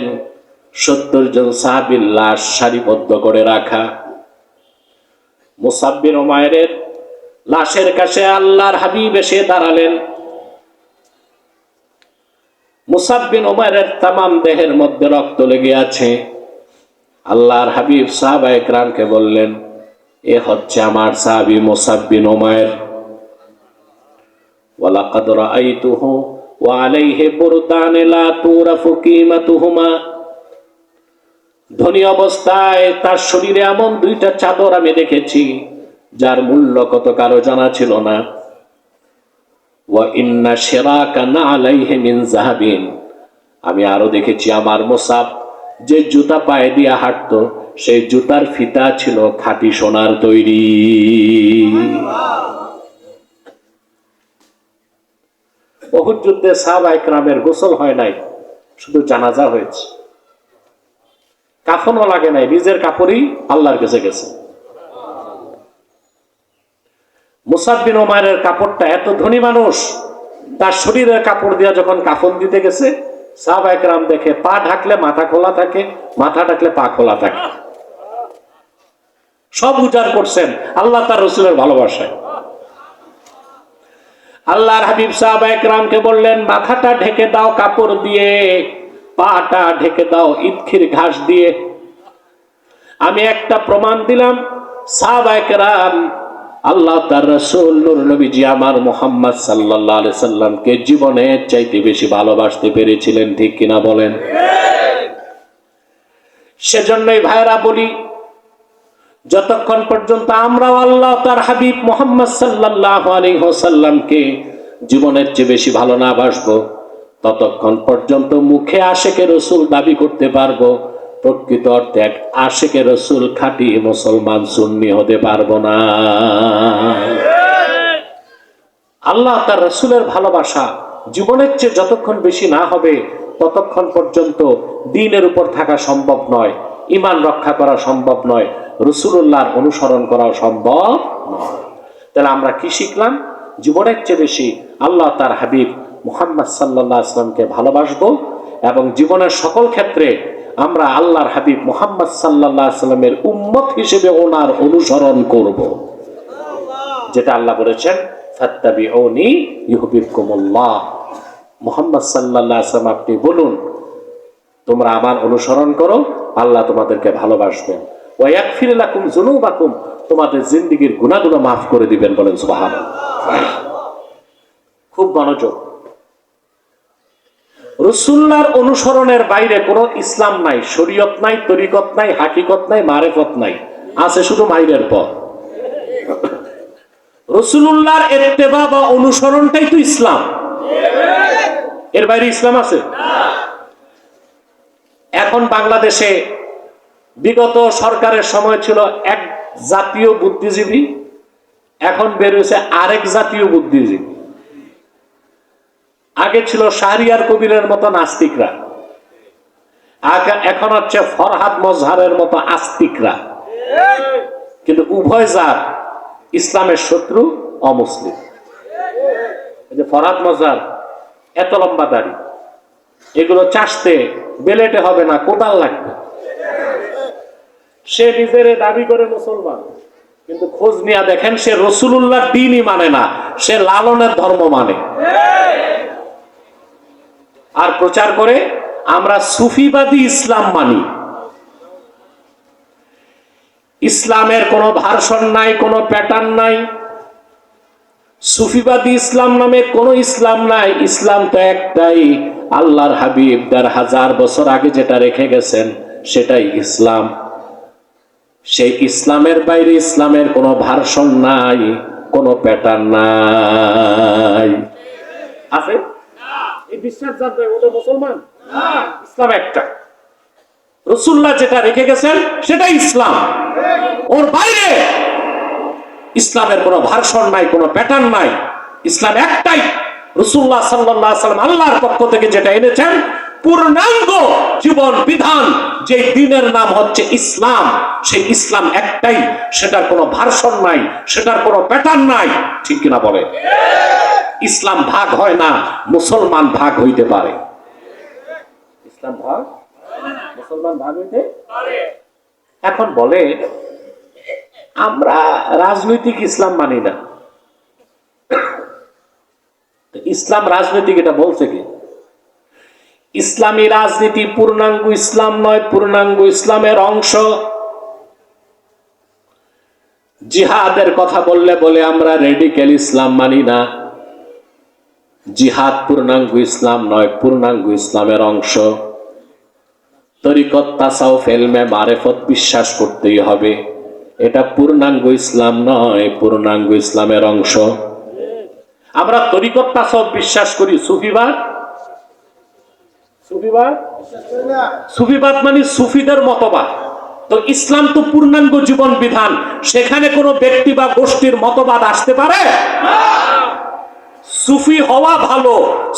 70 জন সাহাবীর লাশ সারিবদ্ধ করে রাখা। মুসাব বিন উমাইরের লাশের কাছে আল্লাহর হাবিব এসে দাঁড়ালেন। মুসাব বিন উমাইরের তামাম দেহের মধ্যে রক্ত লেগে আছে। আল্লাহর হাবিব সাহাবায়ে কেরামকে বললেন, এ হচ্ছে আমার সাহাবী মুসাব বিন উমাইর। ওয়ালাকাদ রাআইতুহু ওয়া আলাইহি বুরদান লা তুরাফু কিমাতুহুমা। ধনী অবস্থায় তার শরীরে এমন 2টা চাদর আমি দেখেছি যার মূল্য কত কারো জানা ছিল না। ওয়া ইন্না শিরাকা আলাইহি মিন যাহাবিন। আমি আরো দেখেছি আমার মুসাব যে জুতা পায়ে দিয়ে হাঁটতো, সেই জুতার ফিতা ছিল খাঁটি সোনার তৈরি। উহুদ যুদ্ধে সাহাবায়ে কেরামের গোসল হয় নাই, শুধু জানাজা হয়েছে। কাফনও লাগে নাই, নিজের কাপড়ই আল্লাহর কাছে গেছে। মুসাব বিন উমাইরের কাপড়টা, এত ধনী মানুষ, তার শরীরের কাপড় দিয়া যখন কাফন দিতে গেছে, সাহাবায়ে কেরাম দেখে পা ঢাকলে মাথা খোলা থাকে, মাথা ঢাকলে পা খোলা থাকে। সব উজাড় করছেন আল্লাহ তার রাসূলের ভালোবাসায়। আল্লাহর হাবিব সাহাবায়ে কেরামকে বললেন, মাথাটা ঢেকে দাও কাপড় দিয়ে, পাটা ঢেকে দাও ইটখির ঘাস দিয়ে। আমি একটা প্রমাণ দিলাম, সাহাবায়ে কেরাম আল্লাহ তার রাসূল নূর নবীজি আমার মুহাম্মদ সাল্লাল্লাহু আলাইহি সাল্লামকে জীবনের চাইতে বেশি ভালোবাসতে পেরেছিলেন, ঠিক কিনা বলেন? সেজন্যই ভাইরা বলি, যতক্ষণ পর্যন্ত আমরা আল্লাহ তার হাবিব মুহাম্মদ সাল্লাল্লাহু আলাইহি ওয়াসাল্লামকে জীবনের চেয়ে বেশি ভালো না বাসবো, ততক্ষণ পর্যন্ত মুখে আশেকে রাসূল দাবি করতে পারবো, প্রকৃত অর্থে এক আশেকে রাসূল খাঁটি মুসলমান সুন্নি হতে পারবো না। আল্লাহ তার রাসূলের ভালোবাসা জীবনের চেয়ে যতক্ষণ বেশি না হবে, ততক্ষণ পর্যন্ত দ্বীনের উপর থাকা সম্ভব নয়, ঈমান রক্ষা করা সম্ভব নয়, রাসূলুল্লাহর অনুসরণ করা সম্ভব নয়। তাহলে আমরা কি শিখলাম? জীবনের চেয়ে বেশি আল্লাহ তার হাবিব মুহাম্মদ সাল্লাল্লাহু আলাইহি ওয়াসাল্লামকে ভালোবাসবো এবং জীবনের সকল ক্ষেত্রে আমরা আল্লাহর হাবিব মুহাম্মদ সাল্লাল্লাহু আলাইহি ওয়াসাল্লামের উম্মত হিসেবে ওনার অনুসরণ করব, যেটা আল্লাহ বলেছেন ফাত্তাবিউনি ইউহিব্বুকুমুল্লাহ। মুহাম্মদ সাল্লাল্লাহু আলাইহি ওয়াসাল্লাম আপনি বলুন তোমরা আমার অনুসরণ করো, আল্লাহ তোমাদেরকে ভালোবাসবেন। ওয়া ইয়াগফির লাকুম যুনুবাকুম, তোমাদের জিন্দেগীর গুনাহগুলো মাফ করে দিবেন। বলেন সুবহানাল্লাহ। খুব মনোযোগ। রাসূলুল্লাহর অনুসরণের বাইরে কোনো ইসলাম নাই, শরীয়ত নাই, তরিকত নাই, হাকিকত নাই, মারেফত নাই, আছে শুধু মাইরের পথ। রাসূলুল্লাহর ইত্তেবা বা অনুসরণটাই তো ইসলাম, এর বাইরে ইসলাম আছে? এখন বাংলাদেশে বিগত সরকারের সময় ছিল এক জাতীয় বুদ্ধিজীবী, এখন বের হয়েছে আরেক জাতীয় বুদ্ধিজীবী। আগে ছিল শাহরিয়ার কবিরের মতো নাস্তিকরা, এখন হচ্ছে ফরহাদ মজহারের মতো আস্তিকরা। কিন্তু উভয় জাত ইসলামের শত্রু, অমুসলিম। ফরহাদ মজহার এত লম্বা দাড়ি, এগুলো চাষতে বেলেটে হবে না, কোদাল লাগবে। সে নিজের দাবি করে মুসলমান, কিন্তু খোঁজ নিয়ে দেখেন সে রাসূলুল্লাহর দ্বীনই মানে না, সে লালনের ধর্ম মানে। আর প্রচার করে আমরা সুফিবাদী ইসলাম মানি। ইসলামের কোনো ভার্সন নাই, কোনো প্যাটার্ন নাই। সুফিবাদী ইসলাম নামে কোনো ইসলাম নাই। ইসলাম তো একটাই, আল্লাহর হাবিব ১৫০০ বছর আগে যেটা রেখে গেছেন সেটাই ইসলাম। সেই ইসলামের বাইরে ইসলামের কোনো ভার্সন নাই, কোনো প্যাটার্ন নাই। আছে? এই বিশ্বাস জানতে ওদের মুসলমান? ইসলাম একটা, রাসূলুল্লাহ যেটা রেখে গেছেন সেটাই ইসলাম। ওর বাইরে ইসলামের কোনো ভার্সন নাই, কোনো প্যাটার্ন নাই। ইসলাম একটাই, রাসূলুল্লাহ সাল্লাল্লাহু আলাইহি ওয়াসাল্লাম আল্লাহর পক্ষ থেকে যেটা এনেছেন পূর্ণাঙ্গ জীবন বিধান, যে দ্বীনের নাম হচ্ছে ইসলাম, সেই ইসলাম একটাই, সেটার কোনো ভার্সন নাই, সেটার কোনো প্যাটার্ন নাই। ঠিক কিনা বলে? ইসলাম ভাগ হয় না, মুসলমান ভাগ হইতে পারে। ইসলাম ভাগ, মুসলমান ভাগ হইতে পারে। এখন বলে আমরা রাজনৈতিক ইসলাম মানি না। ইসলাম রাজনৈতিক এটা বলছে কি? ইসলামী রাজনীতি পূর্ণাঙ্গ ইসলাম নয়, পূর্ণাঙ্গ ইসলামের অংশ। জিহাদের কথা বললে বলে আমরা রেডিক্যাল ইসলাম মানি না। জিহাদ পূর্ণাঙ্গ ইসলাম নয়, পূর্ণাঙ্গ ইসলামের অংশ। তরিকত, তাসাউফ, ইলমে মারেফত বিশ্বাস করতেই হবে, এটা পূর্ণাঙ্গ ইসলাম নয়, পূর্ণাঙ্গ ইসলামের অংশ। আমরা তরিকত, তাসাউফ বিশ্বাস করি, সুফিবাদ, সুফিবাদ মানে সুফিদের মতবাদ। তো ইসলাম তো পূর্ণাঙ্গ জীবন বিধান, সেখানে কোনো ব্যক্তি বা গোষ্ঠীর মতবাদ আসতে পারে? সুফি হওয়া ভালো,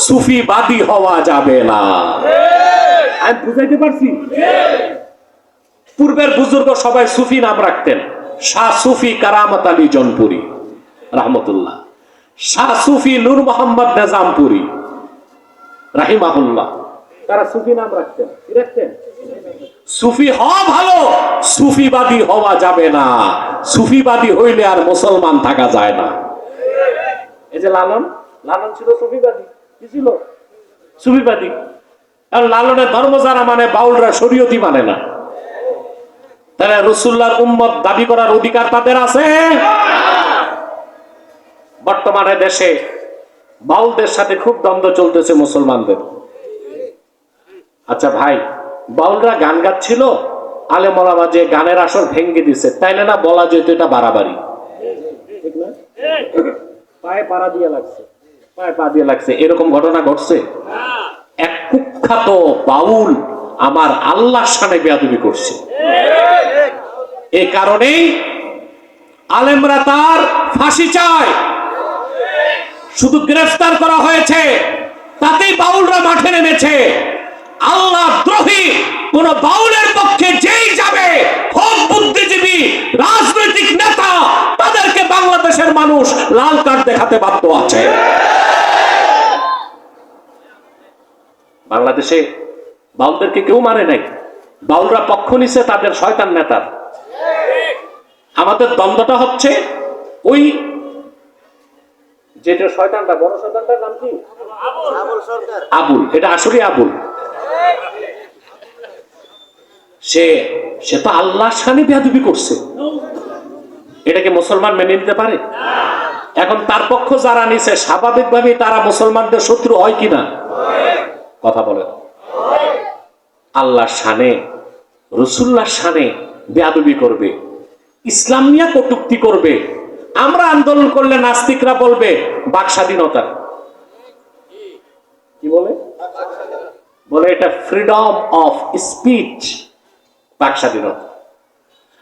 সুফিবাদী হওয়া যাবে না। আমি বুঝাইতে পারছি? পূর্বের বুজুর্গ সবাই সুফি নাম রাখতেন। শাহ সুফি কারামত আলী জনপুরি রাহমাতুল্লাহ, শাহ সুফি নূর মোহাম্মদ নিজামপুরি রাহিমাহুল্লাহ। তারা সুফি নাম রাখতেন। কি রাখতেন? সুফি হওয়া ভালো, সুফিবাদী হওয়া যাবে না। সুফিবাদী হইলে আর মুসলমান থাকা যায় না। এই যে লালন, লালন ছিল সুফিবাদী। কি ছিল? সুফিবাদী। আর লালনের ধর্ম যারা মানে, বাউলরা শরীয়তি মানে না। তাহলে রাসূলুল্লাহর উম্মত দাবি করার অধিকার তাদের আছে? বর্তমানে দেশে বাউলদের সাথে খুব দ্বন্দ্ব চলতেছে মুসলমানদের। আচ্ছা ভাই, বাউলরা গান গাচ্ছিল, আলেম ওলামা যে গানের আসর ভেঙে দিছে, তাইলে না বলা যেত এটা বাড়াবাড়ি? ঠিক না? পায়ে পাড়া দিয়ে লাগছে, পায়ে পা দিয়ে লাগছে, এরকম ঘটনা ঘটছে। এক কুখ্যাত বাউল আমার আল্লাহর শানে বেয়াদবি করছে। এই কারণেই আলেমরা তার ফাঁসি চায়। শুধু গ্রেফতার করা হয়েছে, তাতেই বাউলরা মাঠে নেমেছে। আল্লাহ দ্রোহী কোন বাউলের পক্ষে যেই যাবে, হোক বুদ্ধিজীবী, রাজনৈতিক নেতা, তাদেরকে বাংলাদেশের মানুষ লাল কার্ড দেখাতে বাধ্য আছে। বাংলাদেশে বাউলদেরকে কেউ মানে নাই। বাউলরা পক্ষ নিছে তাদের শয়তান নেতার। আমাদের দ্বন্দ্বটা হচ্ছে ওই যেটা শয়তানটা, বড় শয়তানটার নাম কি? আবুল। এটা আসলে আবুল। সে তো আল্লাহর শানে বেয়াদবি করছে। এটাকে মুসলমান মেনে নিতে পারে? এখন তার পক্ষ যারা নিছে, স্বাভাবিকভাবেই তারা মুসলমানদের শত্রু হয় কিনা? কথা বলেন। আল্লাহর শানে, রাসূলুল্লাহর শানে বেয়াদবি করবে, ইসলাম নিয়ে কটূক্তি করবে। আমরা আন্দোলন করলে নাস্তিকরা বলবে বাক স্বাধীনতা। কি বলে? বলে এটা ফ্রিডম অফ স্পিচ, বাক স্বাধীনতা।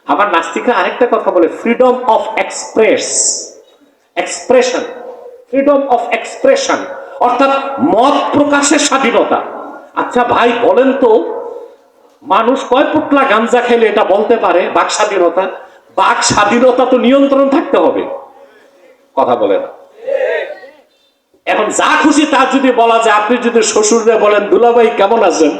আবার নাস্তিকরা আরেকটা কথা বলে, freedom of expression, freedom of expression, অর্থাৎ মত প্রকাশের স্বাধীনতা। আচ্ছা ভাই বলেন তো, মানুষ কয় পোটলা গাঞ্জা খেলে এটা বলতে পারে বাক স্বাধীনতা? বাক স্বাধীনতা তো নিয়ন্ত্রণ থাকতে হবে। কথা বলে না। এখন যা খুশি তা যদি বলা যায়, আপনি যদি শ্বশুরে বলেন দুলাভাই কেমন আছেন,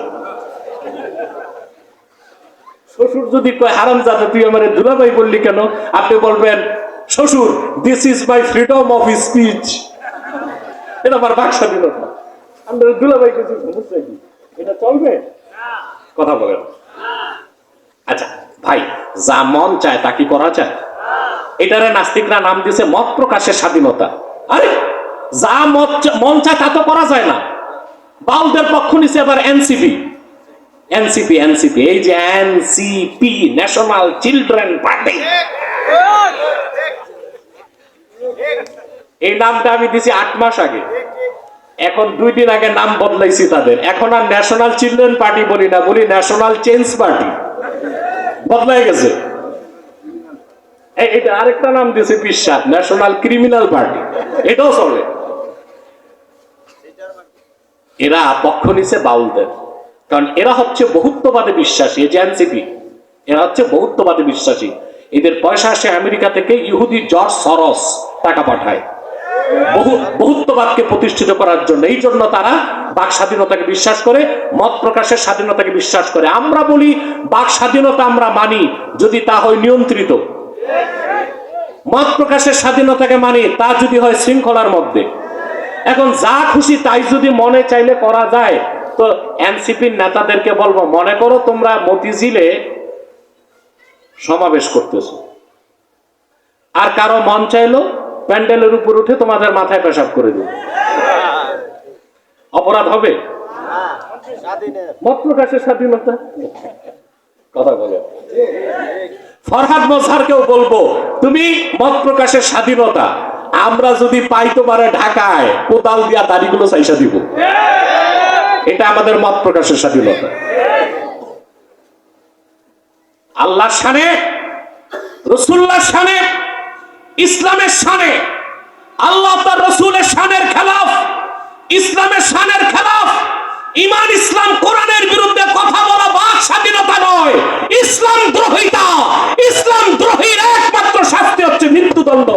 শ্বশুর যদি কয় হারামজাদা তুই আমার দুলাভাই বললি কেন, আপনি বলবেন শ্বশুর this is my freedom of speech, এটা আমার বাক স্বাধীনতা। আমরা দুলাভাই কিছু সমস্যা কি, এটা চলবে? কথা বলেন। আচ্ছা ভাই, যা মন চায় তা কি করা যায়? এটারে নাস্তিকরা নাম দিয়েছে মত প্রকাশের স্বাধীনতা। আরে যা মন চায় তা তো করা যায় না। বাউলদের পক্ষ নিছে এবার এনসিপি। এই যে এনসিপি, ন্যাশনাল চিলড্রেন পার্টি, এই নামটা আমি দিছি 8 মাস আগে। এখন 2 দিন আগে নাম বদলাইছি তাদের। এখন আর ন্যাশনাল চিলড্রেন পার্টি বলি না, বলি ন্যাশনাল চেঞ্জ পার্টি। বদলাই গেছে। এটা আরেকটা নাম দিয়েছে পিশাচ, ন্যাশনাল ক্রিমিনাল পার্টি। এটাও চলে। এরা পক্ষ নিছে বাউলদের, কারণ এরা হচ্ছে বহুত্ববাদে বিশ্বাসী। এই যে এনসিপি, এরা হচ্ছে বহুত্ববাদে বিশ্বাসী। এদের পয়সা আসে আমেরিকা থেকে, ইহুদি জর্জ সরস টাকা পাঠায় বহুত্ববাদকে প্রতিষ্ঠিত করার জন্য। এই জন্য তারা বাক স্বাধীনতাকে বিশ্বাস করে, মত প্রকাশের স্বাধীনতাকে বিশ্বাস করে। আমরা বলি বাক স্বাধীনতা আমরা মানি যদি তা হয় নিয়ন্ত্রিত, মত প্রকাশের স্বাধীনতাকে মানি তা যদি হয় শৃঙ্খলার মধ্যে। এখন যা খুশি তাই যদি মনে চাইলে করা যায়, তো এনসিপির নেতাদেরকে বলবো, মনে করো তোমরা মতিঝিলে সমাবেশ করতেছো, আর কারো মন চাইলো প্যান্ডেলের উপর উঠে তোমাদের মাথায় পেশাব করে দিল, অপরাধ হবে? মত প্রকাশের স্বাধীনতা। কথা বলে। ফরহাদ মজহারকেও বলবো, তুমি মত প্রকাশের স্বাধীনতা, আমরা যদি পাই তোমারে ঢাকায় কোদাল দিয়া দাড়িগুলো চাইসা দিব, এটা আমাদের মত প্রকাশের স্বাধীনতা। আল্লাহর শানে, রাসূলুল্লাহর শানে, ইসলামের শানে, আল্লাহ তার রাসূলের শানের খেলাফ, ইসলামের শানের খেলাফ, ঈমান ইসলাম কোরআনের বিরুদ্ধে কথা বলা বাক স্বাধীনতা নয়, ইসলাম দ্রোহিতা। ইসলাম দ্রোহীর একমাত্র শাস্তি হচ্ছে মৃত্যুদণ্ড।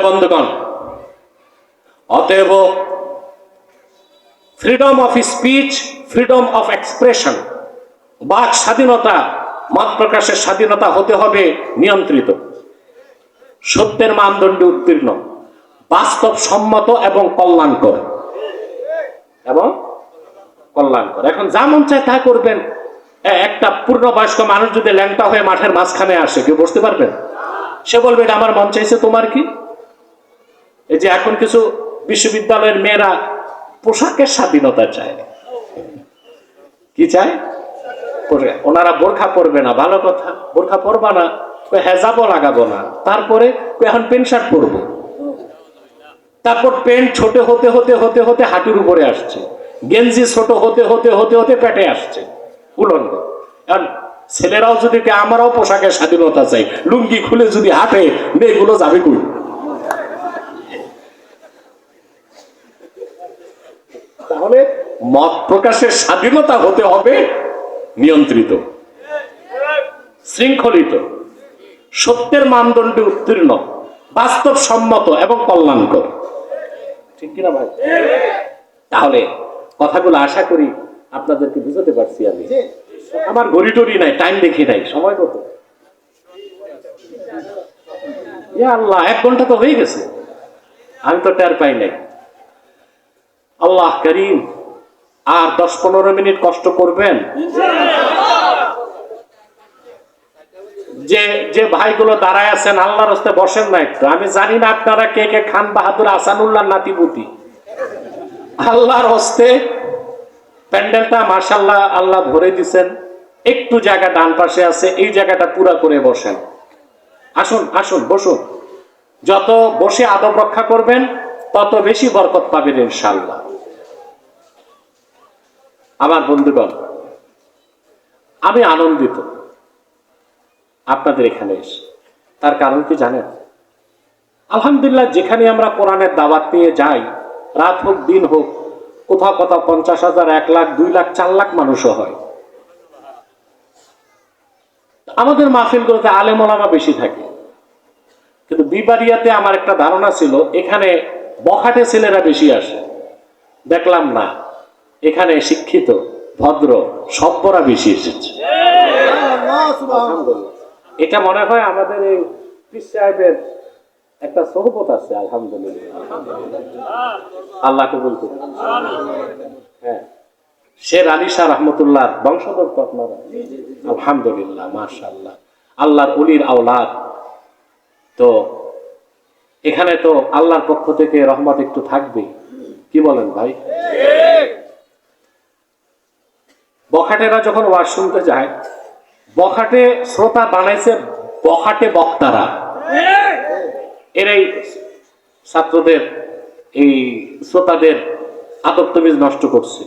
বন্ধুগণ, অতএব freedom of speech, freedom of expression, বাক স্বাধীনতা, মত প্রকাশের স্বাধীনতা হতে হবে নিয়ন্ত্রিত, সত্যের মানদণ্ডে উত্তীর্ণ, বাস্তব সম্মত এবং কল্যাণকর। এখন যা মন চায় তা করবেন। একটা পূর্ণবয়স্ক মানুষ যদি ল্যাংটা হয়ে মাঠের মাঝখানে আসে, কেউ বসতে পারবেন? সে বলবে এটা আমার মন চাইছে, তোমার কি? এই যে এখন কিছু বিশ্ববিদ্যালয়ের মেয়েরা পোশাকের স্বাধীনতা চায়। কি চায়? ওনারা বোরখা পরবে না, ভালো কথা, বোরখা পরবা না, হেজাবও লাগাবো না, তারপরে এখন প্যান্ট শার্ট পরবো, তারপর প্যান্ট ছোট হতে হতে হতে হতে হাঁটুর উপরে আসছে, গেঞ্জি ছোট হতে হতে হতে হতে পেটে আসছে, উলঙ্গ। এখন ছেলেরাও যদি আমরাও পোশাকের স্বাধীনতা চাই, লুঙ্গি খুলে যদি হাঁটে, মেয়েগুলো যাবে কই? তাহলে মত প্রকাশের স্বাধীনতা হতে হবে নিয়ন্ত্রিত, শৃঙ্খলিত, সত্যের মানদণ্ডে উত্তীর্ণ, বাস্তব সম্মত এবং কল্যাণকর। ঠিক কিনা ভাই? তাহলে কথাগুলো আশা করি আপনাদেরকে বুঝাতে পারছি। আমি আমার ঘড়ি টড়ি নাই, টাইম দেখি নাই, সময় কত? আল্লাহ, 1 ঘন্টা তো হয়ে গেছে, আমি তো টের পাই নাই। আল্লাহ করিম, আর 10-15 মিনিট কষ্ট করবেন। যে যে ভাইগুলো দাঁড়ায় আছেন, আল্লাহর রাস্তে বসেন না একটু। আমি জানি না আপনারা কে কে খান বাহাদুর আসানুল্লাহ নাতিপুতি। আল্লাহর হস্তে প্যান্ডেলটা মাশাআল্লাহ আল্লাহ ভরে দিছেন, একটু জায়গা ডান পাশে আছে, এই জায়গাটা পুরা করে বসেন। আসুন আসুন, বসুন। যত বসে আদব রক্ষা করবেন তত বেশি বরকত পাবেন ইনশাআল্লাহ। আমার বন্ধুগণ, আমি আনন্দিত আপনাদের এখানে এসে। তার কারণ কি জানেন? আলহামদুলিল্লাহ, যেখানে আমরা কোরআনের দাওয়াত নিয়ে যাই, রাত হোক দিন হোক, কোথাও কোথাও 50,000, 1 লাখ, 2 লাখ, 4 লাখ মানুষও হয়। আমাদের মাহফিলগুলোতে আলেম ওলামা বেশি থাকে, কিন্তু বিবাড়িয়াতে আমার একটা ধারণা ছিল এখানে বখাটে ছেলেরা বেশি আসে। দেখলাম না, এখানে শিক্ষিত, ভদ্র, সভ্যরা বেশি এসেছে। এটা মনে হয় আমাদের এই পীর সাহেবের একটা সোহবত আছে। আলহামদুলিল্লাহ, আল্লাহ কবুল করুন। হ্যাঁ, শের আলী শাহ রহমতুল্লাহ বংশধর তো আপনারা। আলহামদুলিল্লাহ, মাশাআল্লাহ, আল্লাহর ওলির আওলাদ। তো এখানে তো আল্লাহর পক্ষ থেকে রহমত একটু থাকবেই। কি বলেন ভাই? বখাটেরা যখন ওয়াজ শুনতে যায়, বখাটে শ্রোতা বানাইছে বখাটে বক্তারা। এরাই ছাত্রদের, এই শ্রোতাদের আদব তমিজ নষ্ট করছে।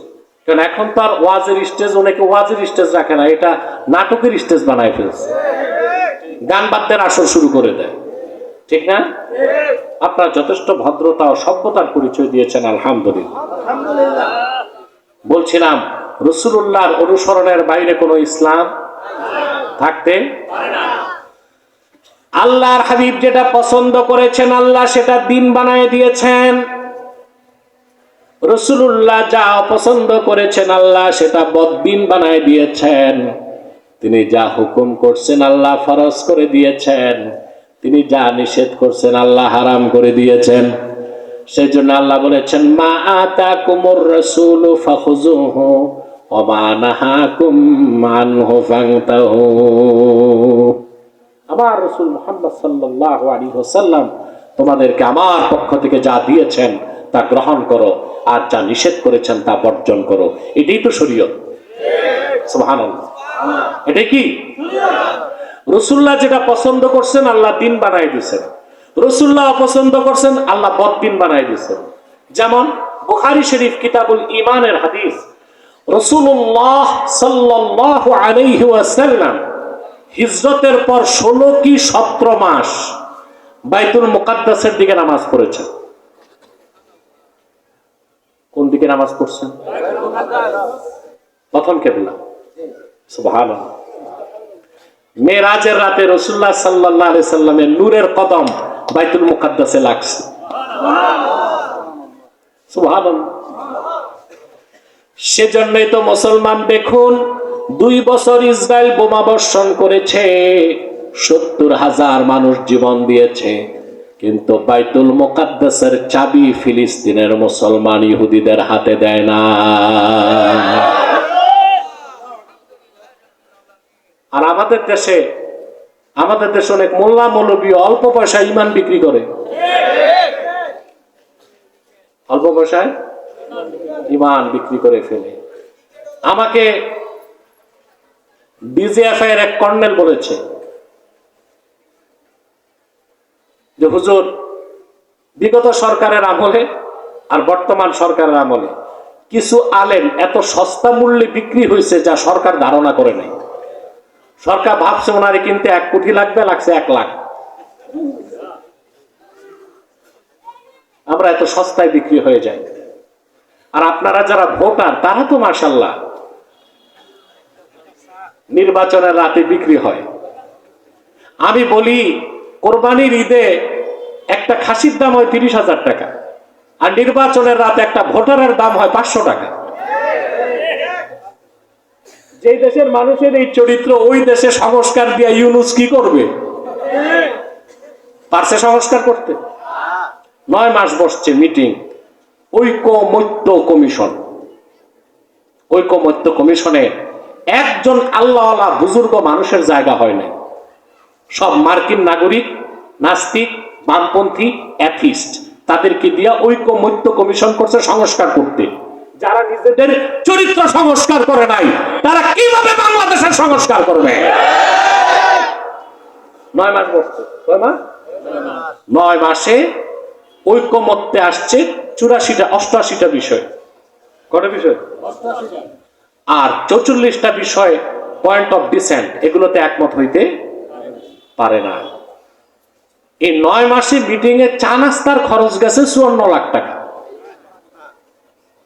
কারণ এখন তো আর ওয়াজের স্টেজ, অনেকে ওয়াজের স্টেজ রাখে না, এটা নাটকের স্টেজ বানায় ফেলছে, গান বাদ্যের আসর শুরু করে দেয়। ঠিক না? আপনারা যথেষ্ট ভদ্রতা ও সভ্যতার পরিচয় দিয়েছেন, আলহামদুলিল্লাহ। বলছিলাম, রাসূলুল্লাহর অনুসরণের বাইরে কোনো ইসলাম থাকতে পারে না। আল্লাহর হাবিব যেটা পছন্দ করেছেন, আল্লাহ সেটা দিন বানায় দিয়েছেন। রাসূলুল্লাহ যা অপছন্দ করেছেন, আল্লাহ সেটা বদদিন বানায় দিয়েছেন। তিনি যা হুকুম করছেন, আল্লাহ ফরজ করে দিয়েছেন। তিনি যা নিষেধ করছেন, আল্লাহ হারাম করে দিয়েছেন। সেজন্য আল্লাহ বলেছেন, মা আতাকুমুর রাসূলু ফাখুযুহু ওয়া মা নাহাকুম আনহু ফান্তাহু। আমার রাসূল মুহাম্মদ সাল্লাল্লাহু আলাইহি ওয়াসাল্লাম তোমাদেরকে আমার পক্ষ থেকে যা দিয়েছেন তা গ্রহণ করো, আর যা নিষেধ করেছেন তা বর্জন করো। এটাই তো শরীয়ত। সুবহানাল্লাহ, এটাই কি রাসূলুল্লাহ যেটা পছন্দ করছেন, আল্লাহ দিন বানাই দিয়েছেন। রাসূলুল্লাহ অপছন্দ করছেন, আল্লাহ বদদিন বানাই দিয়েছেন। যেমন বুখারী শরীফ কিতাবুল ঈমানের হাদিস, রাসূলুল্লাহ সাল্লাল্লাহু আলাইহি ওয়াসাল্লাম হিজরতের পর 16 কি 17 মাস বাইতুল মুকাদ্দাসের দিকে নামাজ পড়েছেন। কোন দিকে নামাজ পড়ছেন? প্রথম কিবলা। সুবহানাল্লাহ। মেরাজের রাতে রাসূলুল্লাহ সাল্লাল্লাহু আলাইহি সাল্লামের নূরের কদম বাইতুল মুকাদ্দাসে লাগছে। সুবহানাল্লাহ। সেজন্যই তো মুসলমান দেখুন 2 বছর ইসরায়েল বোমা বর্ষণ করেছে, 70,000 মানুষ জীবন দিয়েছে, কিন্তু বাইতুল মুকাদ্দাসের চাবি ফিলিস্তিনের মুসলমান ইহুদিদের হাতে দেয় না। আর আমাদের দেশে অনেক মোল্লা মৌলবী অল্প পয়সায় ইমান বিক্রি করে, অল্প পয়সায় ইমান বিক্রি করে ফেলে। আমাকে ডিজিএফআই এর এক কর্নেল বলেছে যে হুজুর, বিগত সরকারের আমলে আর বর্তমান সরকারের আমলে কিছু আলেম এত সস্তা মূল্যে বিক্রি হয়েছে যা সরকার ধারণা করে নাই। সরকার ভাবছে ওনারে কিনতে 1 কোটি লাগবে, লাগছে 1 লাখ। আমরা এত সস্তায় বিক্রি হয়ে যাই। আর আপনারা যারা ভোটার তারা তো মাশাআল্লাহ নির্বাচনের রাতে বিক্রি হয়। আমি বলি কোরবানির ঈদে একটা খাসির দাম হয় 30,000 টাকা, আর নির্বাচনের রাতে একটা ভোটারের দাম হয় 500 টাকা। যে দেশের মানুষের এই চরিত্র, ওই দেশে সংস্কার দিয়া ইউনূস কি করবে? পারছে সংস্কার করতে? 9 মাস বসছে মিটিং, ঐকমত্য কমিশন। ঐকমত্য কমিশনে একজন আল্লাহওয়ালা বুজুর্গ মানুষের জায়গা হয় না। সব মার্কিন নাগরিক, নাস্তিক, বামপন্থী, অ্যাথিস্ট, তাদেরকে দিয়া ঐকমত্য কমিশন করছে সংস্কার করতে। যারা নিজেদের চরিত্র সংস্কার করে নাই, তারা কিভাবে বাংলাদেশের সংস্কার করবে? 9 মাস বসছে। 9 মাসে ঐকমত্যে আসছে 84টা 88টা বিষয়। কটা বিষয়? আর 44টা বিষয় পয়েন্ট অফ ডিসেন্ট, এগুলোতে একমত হইতে পারে না। এই 9 মাসে মিটিং এ চা নাস্তার খরচ গেছে 54 লাখ টাকা।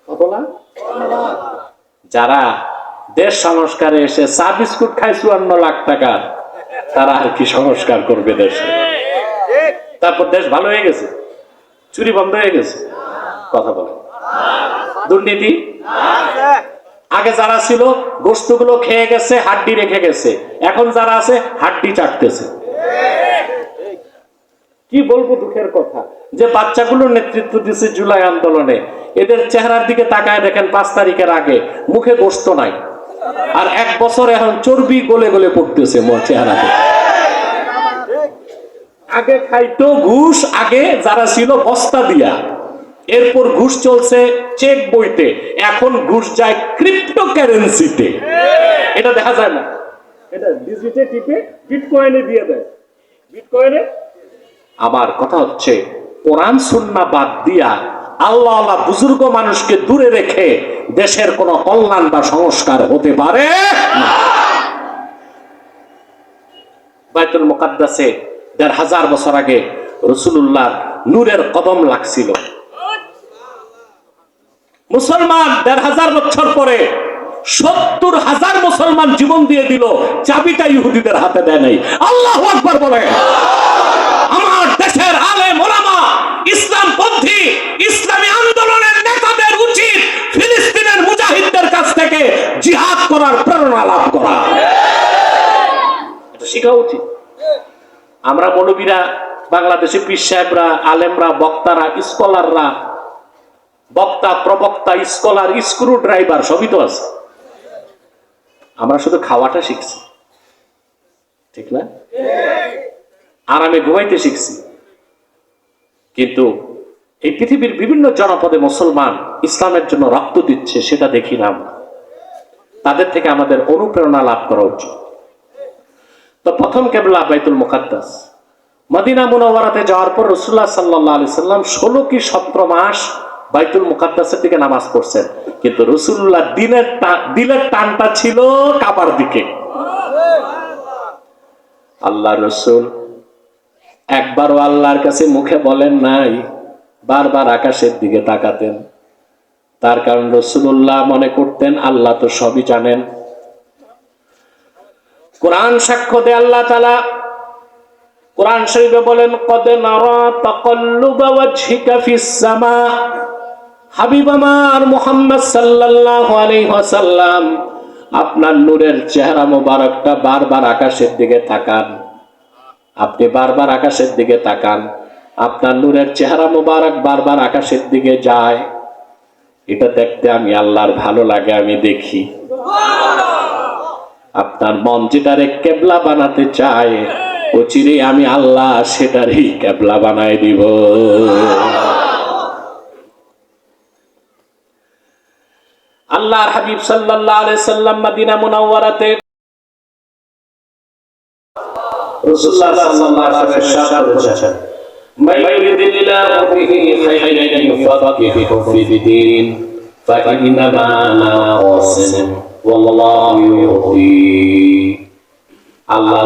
কত লাখ? যারা দেশ সংস্কারে এসে চা বিস্কুট খায় 54 লাখ টাকা, তারা আর কি সংস্কার করবে দেশে? তারপর দেশ ভালো হয়ে গেছে? চুরি বন্ধ হয়ে গেছে? কথা বলে। দুর্নীতি আগে যারা ছিল গোশতগুলো খেয়ে গেছে, হাড্ডি রেখে গেছে, এখন যারা আছে হাড্ডি চাটতেছে। কি বলবো দুঃখের কথা, যে বাচ্চাগুলোর নেতৃত্ব দিচ্ছে জুলাই আন্দোলনে, এদের চেহারার দিকে তাকায় দেখেন 5 তারিখের আগে মুখে গোশত নাই, আর 1 বছর এখন চর্বি গলে গলে পড়তেছে চেহারাতে। আগে খাইতো ঘুষ, আগে যারা ছিল বস্তা দিয়া, এরপর ঘুষ চলছে চেক বইতে, এখন ঘুষ যায় ক্রিপ্টো কারেন্সিতে। এটা দেখা যায় না, এটা ডিজিটে টিপে বিটকয়েনে দিয়ে দেয়, বিটকয়েনে। আমার কথা হচ্ছে কোরআন সুন্নাহ বাদ দিয়া আল্লাহওয়ালা বুজুর্গ মানুষকে দূরে রেখে দেশের কোন কল্যাণ বা সংস্কার হতে পারে না। বাইতুল মুকাদ্দাসে 1500 বছর আগে রাসূলুল্লাহ নূরের কদম লাগছিল। মুসলমান 1500 বছর পরে 70,000 মুসলমান জীবন দিয়ে দিল, চাবিটা ইহুদিদের হাতে দেয় নাই। আল্লাহু আকবার বলে। আমার দেশের আলেম ওলামা, ইসলামপন্থী, ইসলামী আন্দোলনের নেতাদের উচিত ফিলিস্তিনের মুজাহিদদের কাছ থেকে জিহাদ করার প্রেরণা লাভ করা, এটা শেখা উচিত। আমরা মৌলবীরা, বাংলাদেশে পীর সাহেবরা, আলেমরা, বক্তারা, স্কলাররা, বক্তা, প্রবক্তা, স্কলার, স্ক্রু ড্রাইভার সবই তো আছে। আমরা শুধু খাওয়াটা শিখছি, ঠিক না? আরামে ঘুমাইতে শিখছি। কিন্তু এই পৃথিবীর বিভিন্ন জনপদে মুসলমান ইসলামের জন্য রক্ত দিচ্ছে, সেটা দেখি না আমরা। তাদের থেকে আমাদের অনুপ্রেরণা লাভ করা উচিত। তো প্রথম কিবলা বাইতুল মুকাদ্দাস। মদিনা মুনাওয়ারাতে যাওয়ার পর রাসূলুল্লাহ সাল্লাল্লাহু আলাইহি সাল্লাম 16 কি 17 মাস বাইতুল মুকাদ্দাসের দিকে নামাজ পড়ছেন, কিন্তু রাসূলুল্লাহ দিলের টানটা ছিল কাবার দিকে। আল্লাহ রাসূল একবারও আল্লাহর কাছে মুখে বলেন নাই, বারবার আকাশের দিকে তাকাতেন। তার কারণ রাসূলুল্লাহ মনে করতেন আল্লাহ তো সবই জানেন। কোরআন সাক্ষ্য দেয় আল্লাহ তাআলা কোরআন শরীফে বলেন কদ নারা তাকাল্লুবা ওয়াজহিকা ফিস সামা। হাবিব আমার মুহাম্মদ সাল্লাল্লাহু আলাইহি ওয়াসাল্লাম, আপনার নূরের চেহারা মোবারকটা বারবার আকাশের দিকে তাকান। আপনি বারবার আকাশের দিকে তাকান, আপনার নূরের চেহারা মোবারক বারবার আকাশের দিকে যায়। এটা দেখতে আমি আল্লাহর ভালো লাগে, আমি দেখি। আপনার মন যেটারে কেবলা বানাতে চায়, অচিরে আমি আল্লাহ সেটারই কেবলা বানায় দিব। আল্লাহর হাবিব সাল্লাল্লাহু আলাইহি সাল্লাম মদিনা মুনাওয়ারাতে রাসূলুল্লাহ সাল্লাল্লাহু আলাইহি ওয়াসাল্লাম বলেছেন, মান ইউরিদিল্লাহু বিহি খায়রান ইউফাক্কিহু ফিদ-দীন ফাইন্নামা আনা কাসিম ওয়াল্লাহু ইউতি। আল্লাহ